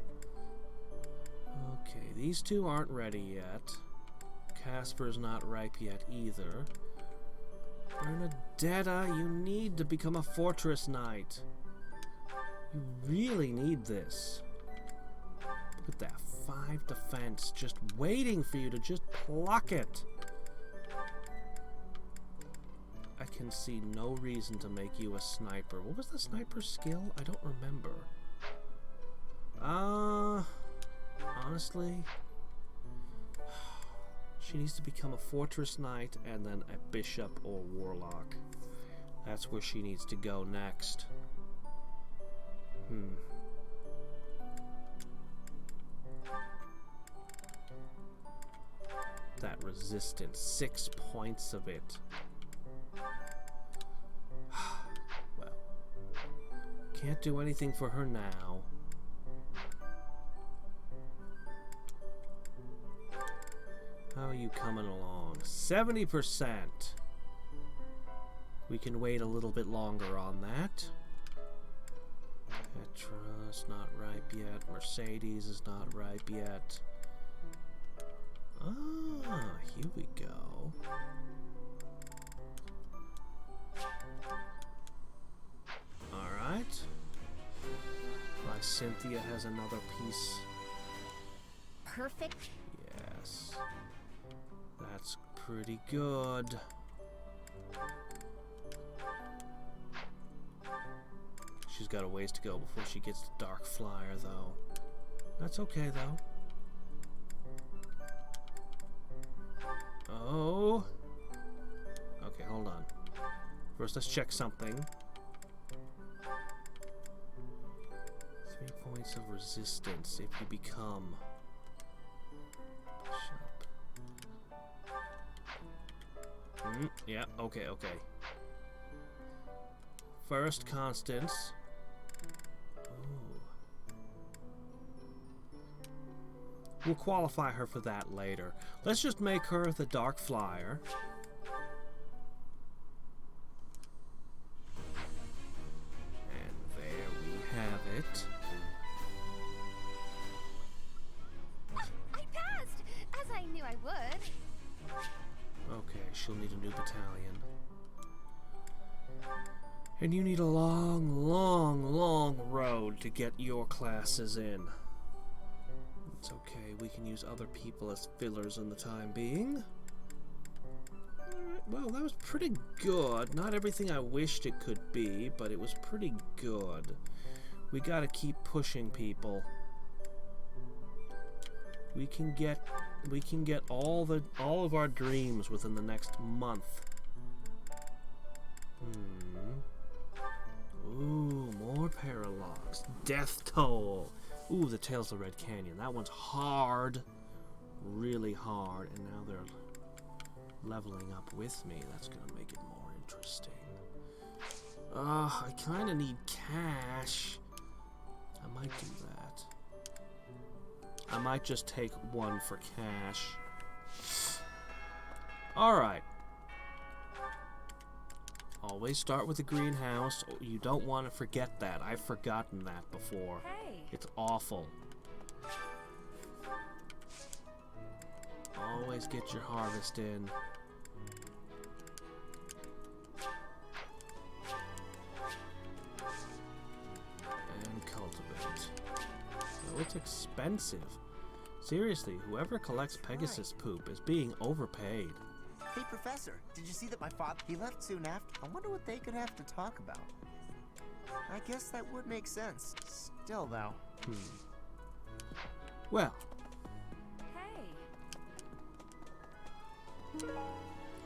Okay, these two aren't ready yet. Casper's not ripe yet either. Bernadetta, you need to become a fortress knight. You really need this. Look at that, 5 defense, just waiting for you to just pluck it. I can see no reason to make you a sniper. What was the sniper skill? I don't remember. Honestly, she needs to become a fortress knight and then a bishop or warlock. That's where she needs to go next. That resistance, 6 points of it. Well, can't do anything for her now. How are you coming along? 70%. We can wait a little bit longer on that. Petra's not ripe yet. Mercedes is not ripe yet. Ah, here we go. Alright. My Cynthia has another piece. Perfect. Yes. That's pretty good. She's got a ways to go before she gets to Dark Flyer, though. That's okay, though. Oh. Okay, hold on. First, let's check something. 3 points of resistance if you become... yeah, okay. First, Constance. Ooh. We'll qualify her for that later. Let's just make her the Dark Flyer. And there we have it. I passed, as I knew I would. Okay, she'll need a new battalion. And you need a long road to get your classes in. It's okay, we can use other people as fillers in the time being. Alright, well, that was pretty good. Not everything I wished it could be, but it was pretty good. We gotta keep pushing people. We can get all of our dreams within the next month. Ooh, more Paralogs. Death Toll. Ooh, the Tales of Red Canyon. That one's hard. Really hard. And now they're leveling up with me. That's gonna make it more interesting. I kinda need cash. I might do that. I might just take 1 for cash. Alright. Always start with the greenhouse. You don't want to forget that. I've forgotten that before. Hey. It's awful. Always get your harvest in. And cultivate. Oh, it's expensive. Seriously, whoever collects Pegasus poop is being overpaid. Hey, Professor, did you see that my father... He left soon after. I wonder what they could have to talk about. I guess that would make sense. Still, though. Well. Hey.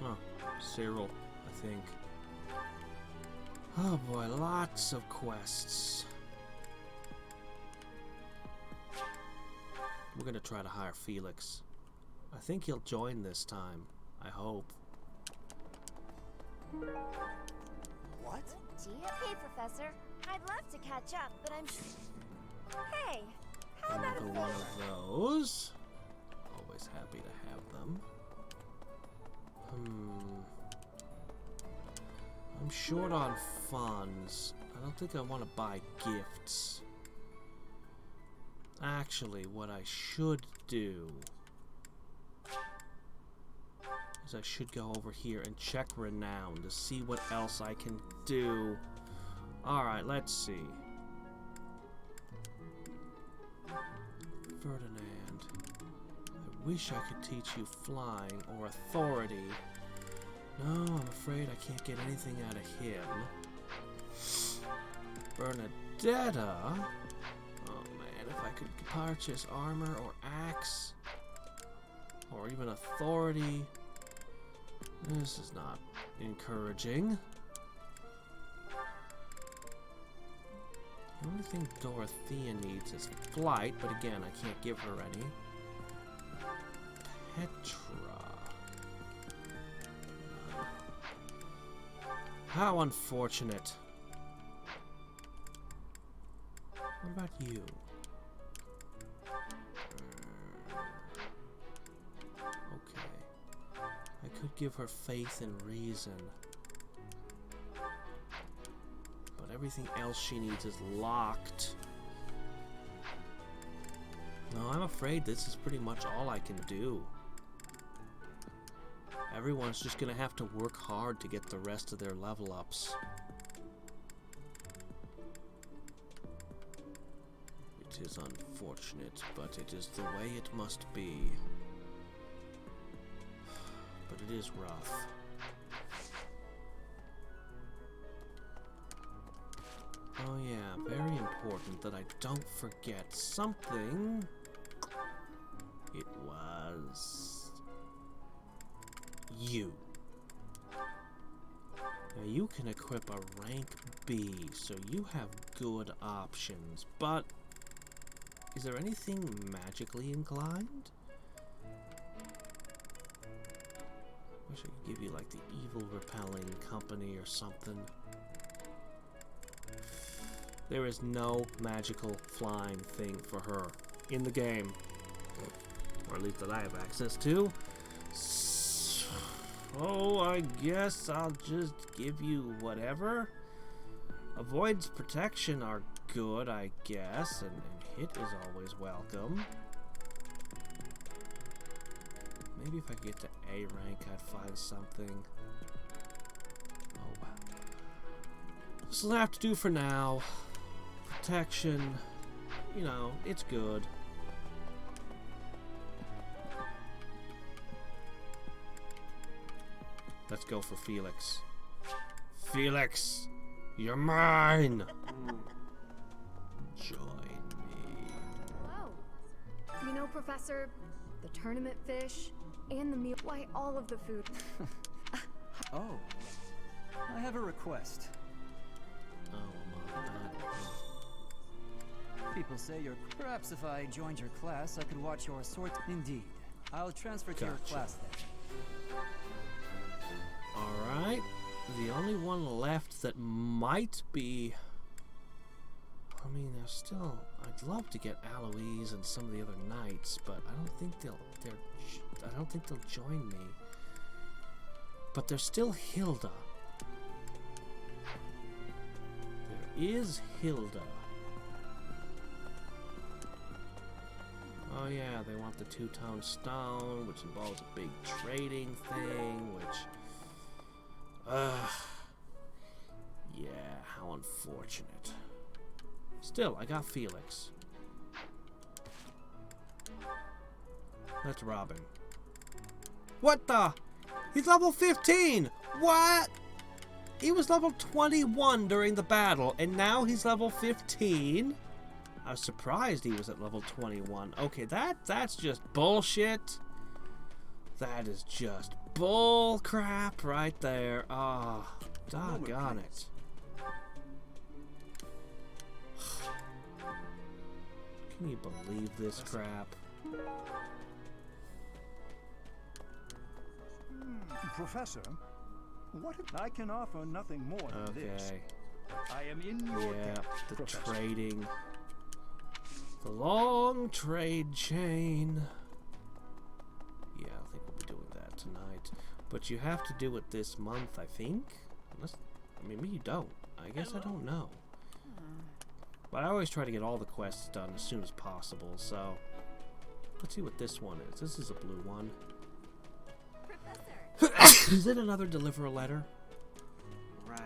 Huh. Cyril, I think. Oh boy, lots of quests. We're gonna try to hire Felix. I think he'll join this time. I hope. What? Gee, okay, Professor. I'd love to catch up, but I'm... Hey, how about Another a one favor? of those. Always happy to have them. I'm short on funds. I don't think I want to buy gifts. Actually, what I should do is I should go over here and check Renown to see what else I can do. Alright, let's see. Ferdinand. I wish I could teach you flying or authority. No, I'm afraid I can't get anything out of him. Bernadetta? Oh man, if I could purchase armor or axe, or even authority. This is not encouraging. The only thing Dorothea needs is flight, but again, I can't give her any. Petra. How unfortunate. What about you? Okay. I could give her faith and reason. But everything else she needs is locked. No, I'm afraid this is pretty much all I can do. Everyone's just gonna have to work hard to get the rest of their level ups. It is unfortunate, but it is the way it must be. But it is rough. Oh yeah, very important that I don't forget something. It was... you. Now you can equip a rank B, so you have good options, but is there anything magically inclined? Wish I could give you like the evil repelling company or something. There is no magical flying thing for her in the game, or at least that I have access to. Oh, I guess I'll just give you whatever. Avoids protection are good, I guess, and hit is always welcome. Maybe if I could get to A rank, I'd find something. Oh, wow. This will have to do for now. Protection, you know, it's good. Let's go for Felix. Felix, you're mine! Join me. Whoa. You know, Professor, the tournament fish and the meal, why all of the food. Oh, I have a request. Oh my god. People say you're... Perhaps if I joined your class, I could watch your sort... Indeed. I'll transfer to your class then. Alright. The only one left that might be... I mean, there's still... I'd love to get Aloise and some of the other knights, but I don't think they'll join me. But there's still Hilda. There is Hilda. Oh yeah, they want the two-tone stone, which involves a big trading thing, which... yeah, how unfortunate. Still, I got Felix. Let's rob him. What the? He's level 15! What? He was level 21 during the battle, and now he's level 15? I was surprised he was at level 21. Okay, that's just bullshit. That is just bull crap right there. Oh, doggone it. Can you believe this crap? Professor, what if I can offer nothing more than this? Okay. I am in your Yeah, debt, the Professor. trading. The long trade chain. Yeah, I think we'll be doing that tonight. But you have to do it this month, I think. Unless, I mean, maybe you don't. I guess I don't know. But I always try to get all the quests done as soon as possible, so... Let's see what this one is. This is a blue one. Is it another deliver a letter? Right.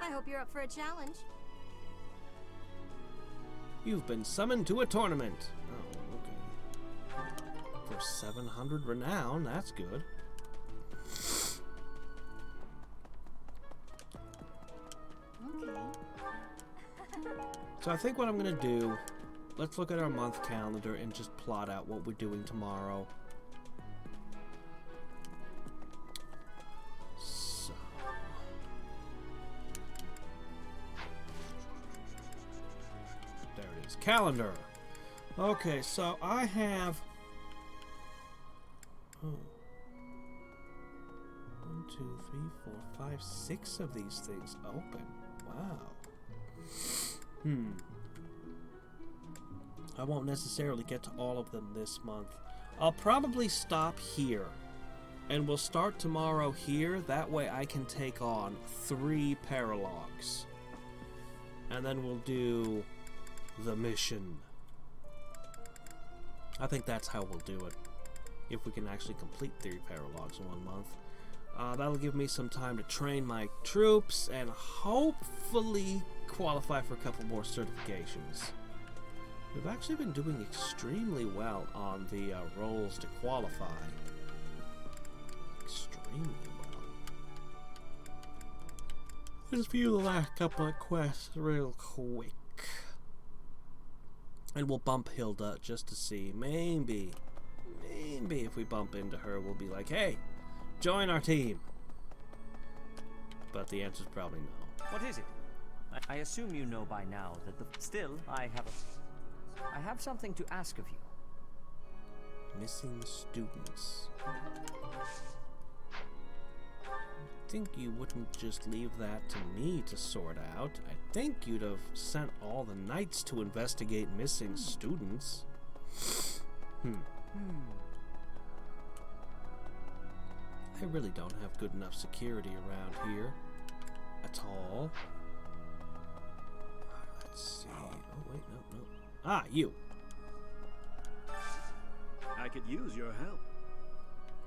I hope you're up for a challenge. You've been summoned to a tournament. Oh, okay. For 700 renown, that's good. Okay. So I think what I'm gonna do, let's look at our month calendar and just plot out what we're doing tomorrow. So there it is. Calendar. Okay, so I have 1, 2, 3, 4, 5, 6 of these things open. Wow. I won't necessarily get to all of them this month. I'll probably stop here. And we'll start tomorrow here. That way I can take on 3 paralogs. And then we'll do the mission. I think that's how we'll do it. If we can actually complete 3 paralogs in 1 month. That'll give me some time to train my troops and hopefully qualify for a couple more certifications. We've actually been doing extremely well on the rolls to qualify. Extremely well. Let's view the last couple of quests real quick. And we'll bump Hilda just to see. Maybe if we bump into her, we'll be like, hey, join our team. But the answer's probably no. What is it? I assume you know by now that still, I have something to ask of you. Missing students. I think you wouldn't just leave that to me to sort out. I think you'd have sent all the knights to investigate missing students. I really don't have good enough security around here at all. Let's see. Oh, wait, no. Ah, you. I could use your help.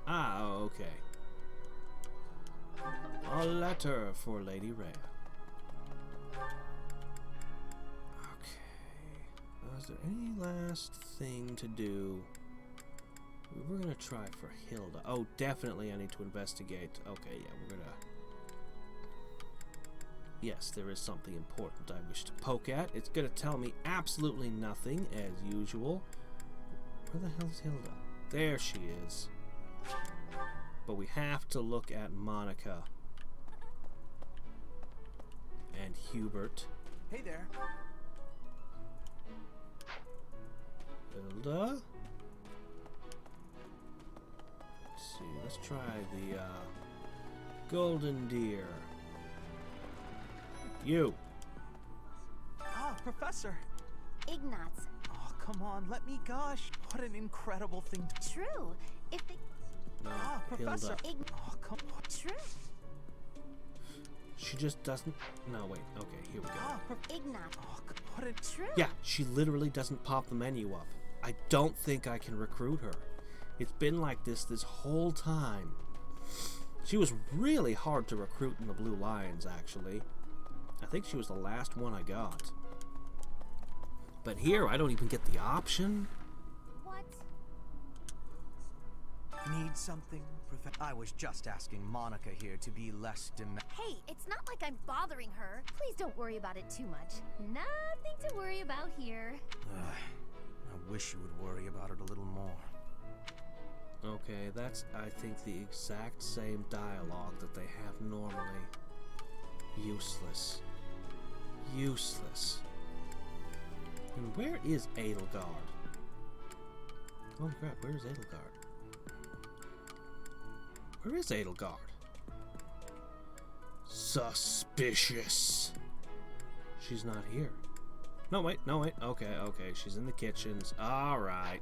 Ah, okay. A letter for Lady Rhea. Okay. Is there any last thing to do? We're gonna try for Hilda. Oh, definitely I need to investigate. Okay, yeah, we're gonna... Yes, there is something important I wish to poke at. It's gonna tell me absolutely nothing, as usual. Where the hell is Hilda? There she is. But we have to look at Monica. And Hubert. Hey there. Hilda? Let's see, let's try the, Golden Deer. You. Ah, Professor. Ignatz. Oh, come on, let me gosh. What an incredible thing to... True. If they... No, Professor. Hilda. Oh, come on. True. She just doesn't... No, wait. Okay, here we go. Ignatz. Oh, what a... True. Yeah, she literally doesn't pop the menu up. I don't think I can recruit her. It's been like this whole time. She was really hard to recruit in the Blue Lions, actually. I think she was the last one I got. But here, I don't even get the option. What? Need something, Professor? I was just asking Monica here to be less Hey, it's not like I'm bothering her. Please don't worry about it too much. Nothing to worry about here. I wish you would worry about it a little more. Okay, that's, I think, the exact same dialogue that they have normally. Useless. Useless. And where is Edelgard? Holy crap, where's Edelgard? Where is Edelgard? Suspicious. She's not here. No, wait. Okay. She's in the kitchens. Alright.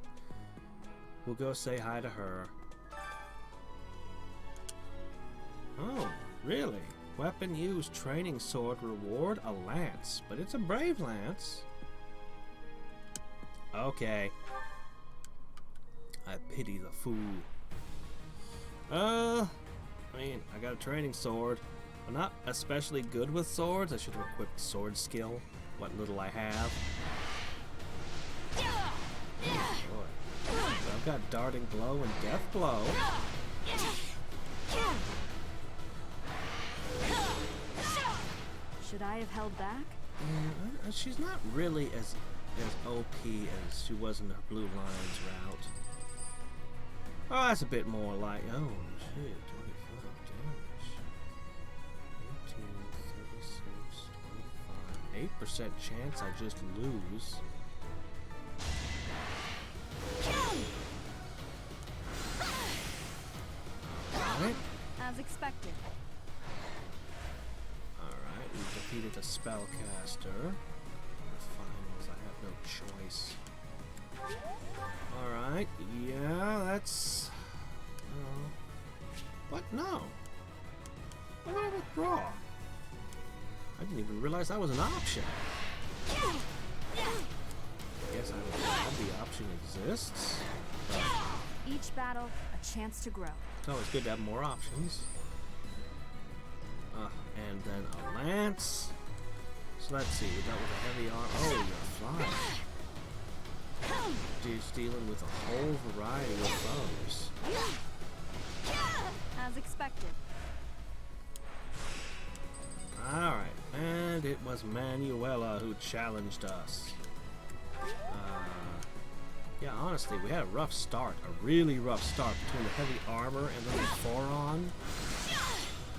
We'll go say hi to her. Oh, really? Weapon used, training sword, reward a lance. But it's a brave lance. Okay. I pity the fool. I mean, I got a training sword. I'm not especially good with swords. I should have equipped sword skill. What little I have. Oh boy. So I've got darting blow and death blow. Should I have held back? Yeah, she's not really as OP as she was in her Blue Lions route. Oh, that's a bit more like, oh shit, 25 damage. 18, 36, 25. 8% chance I just lose. Alright. As expected. Alright, we defeated a spellcaster. The finals, I have no choice. Alright, yeah, that's... what? No. Why did I withdraw? I didn't even realize that was an option. I guess I'm glad the option exists. But each battle, a chance to grow. it's always good to have more options. And then a lance. So let's see, we dealt with a heavy arm. Oh, you're flying. Dude's dealing with a whole variety of foes. As expected. Alright, and it was Manuela who challenged us. Yeah, honestly, we had a rough start. A really rough start between the heavy armor and then the Thoron.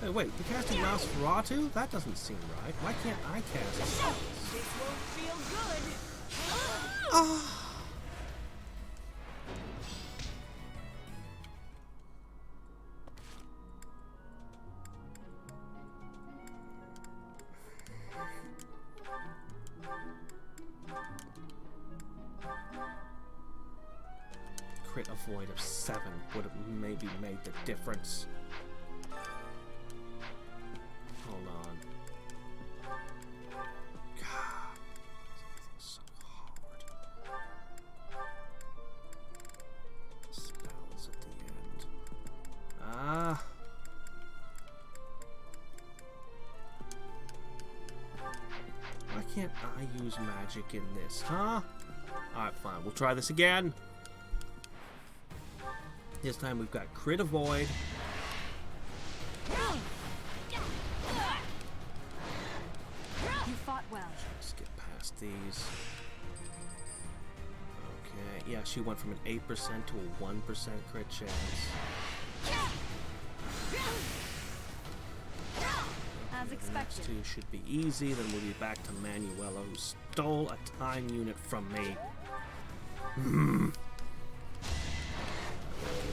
Hey, wait, you're casting Nosferatu? That doesn't seem right. Why can't I cast this? This won't feel good. Crit avoid of 7 would have maybe made the difference. Hold on. God, this is so hard. Spells at the end. Why can't I use magic in this, huh? Alright, fine. We'll try this again. This time we've got crit avoid. You fought well. Let's get past these. Okay, yeah, she went from an 8% to a 1% crit chance. As The next expected. two should be easy, then we'll be back to Manuela, who stole a time unit from me.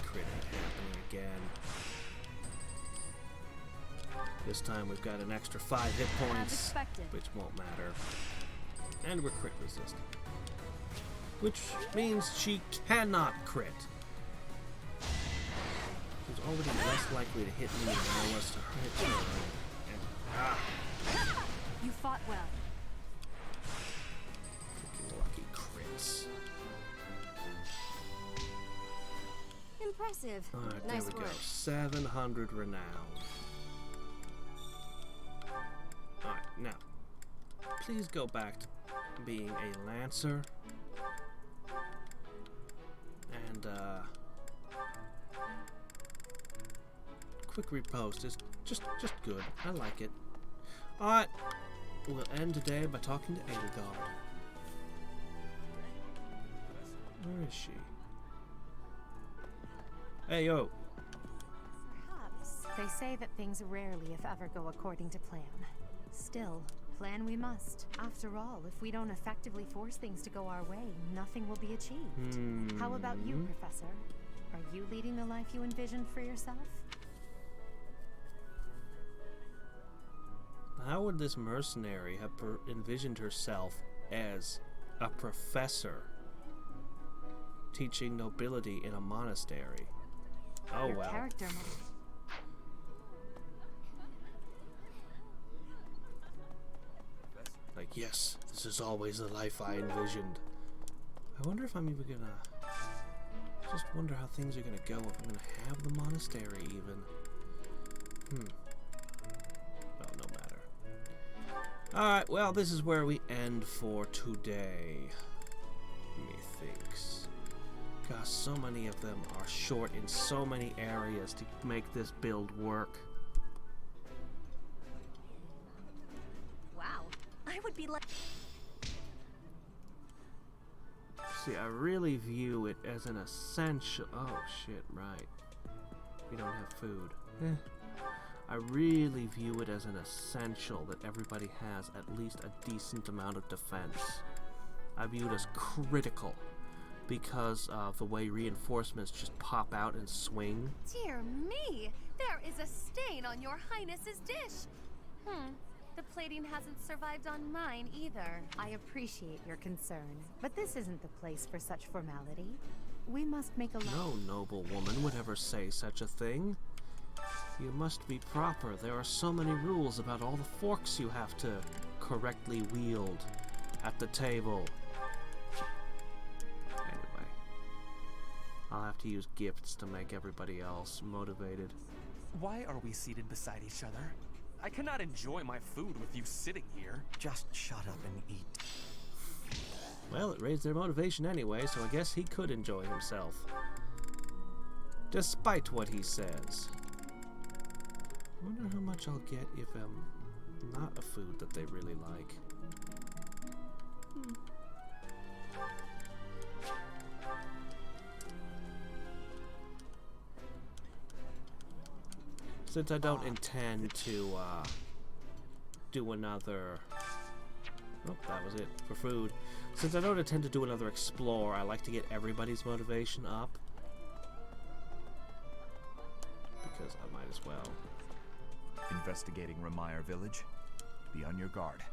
Crit happening again. This time we've got an extra 5 hit points, which won't matter. And we're crit resistant. Which means she cannot crit. She's already less likely to hit me than I was to hit her. You fought well. Freaking lucky crits. Impressive. Alright, Nice there we work. go. 700 renown. Alright, now, please go back to being a lancer. And, quick repost is just good. I like it. Alright, we'll end today by talking to Edelgard. Where is she? Hey, yo. Perhaps. They say that things rarely, if ever, go according to plan. Still, Plan we must. After all, if we don't effectively force things to go our way, nothing will be achieved. How about you, Professor? Are you leading the life you envisioned for yourself? How would this mercenary have envisioned herself as a professor teaching nobility in a monastery? Oh, Your well. Character Like, yes, this is always the life I envisioned. I wonder if I'm even gonna... Just wonder how things are gonna go, if I'm gonna have the monastery even. Well, no matter. Alright, well, this is where we end for today. Methinks. Gosh, so many of them are short in so many areas to make this build work. Wow, I would be like... See, I really view it as an essential... Oh, shit, right. We don't have food. I really view it as an essential that everybody has at least a decent amount of defense. I view it as critical because of the way reinforcements just pop out and swing. Dear me, there is a stain on your highness's dish. The plating hasn't survived on mine either. I appreciate your concern, but this isn't the place for such formality. We must make a No noble woman would ever say such a thing. You must be proper. There are so many rules about all the forks you have to correctly wield at the table. Anyway, I'll have to use gifts to make everybody else motivated. Why are we seated beside each other? I cannot enjoy my food with you sitting here. Just shut up and eat. Well, it raised their motivation anyway, so I guess he could enjoy himself. Despite what he says. I wonder how much I'll get if I'm not a food that they really like. Since I don't intend to do another... Oh, that was it for food. Since I don't intend to do another explore, I like to get everybody's motivation up. Because I might as well. Investigating Ramire Village. Be on your guard.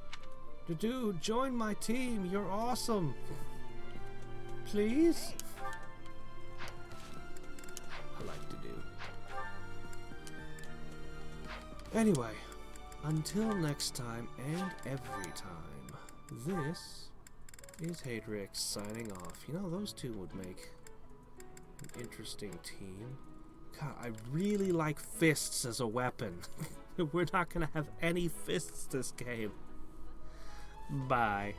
Dude, join my team. You're awesome. Please? I like to do. Anyway, until next time and every time, this is Hadrix signing off. You know, those two would make an interesting team. God, I really like fists as a weapon. We're not gonna have any fists this game. Bye.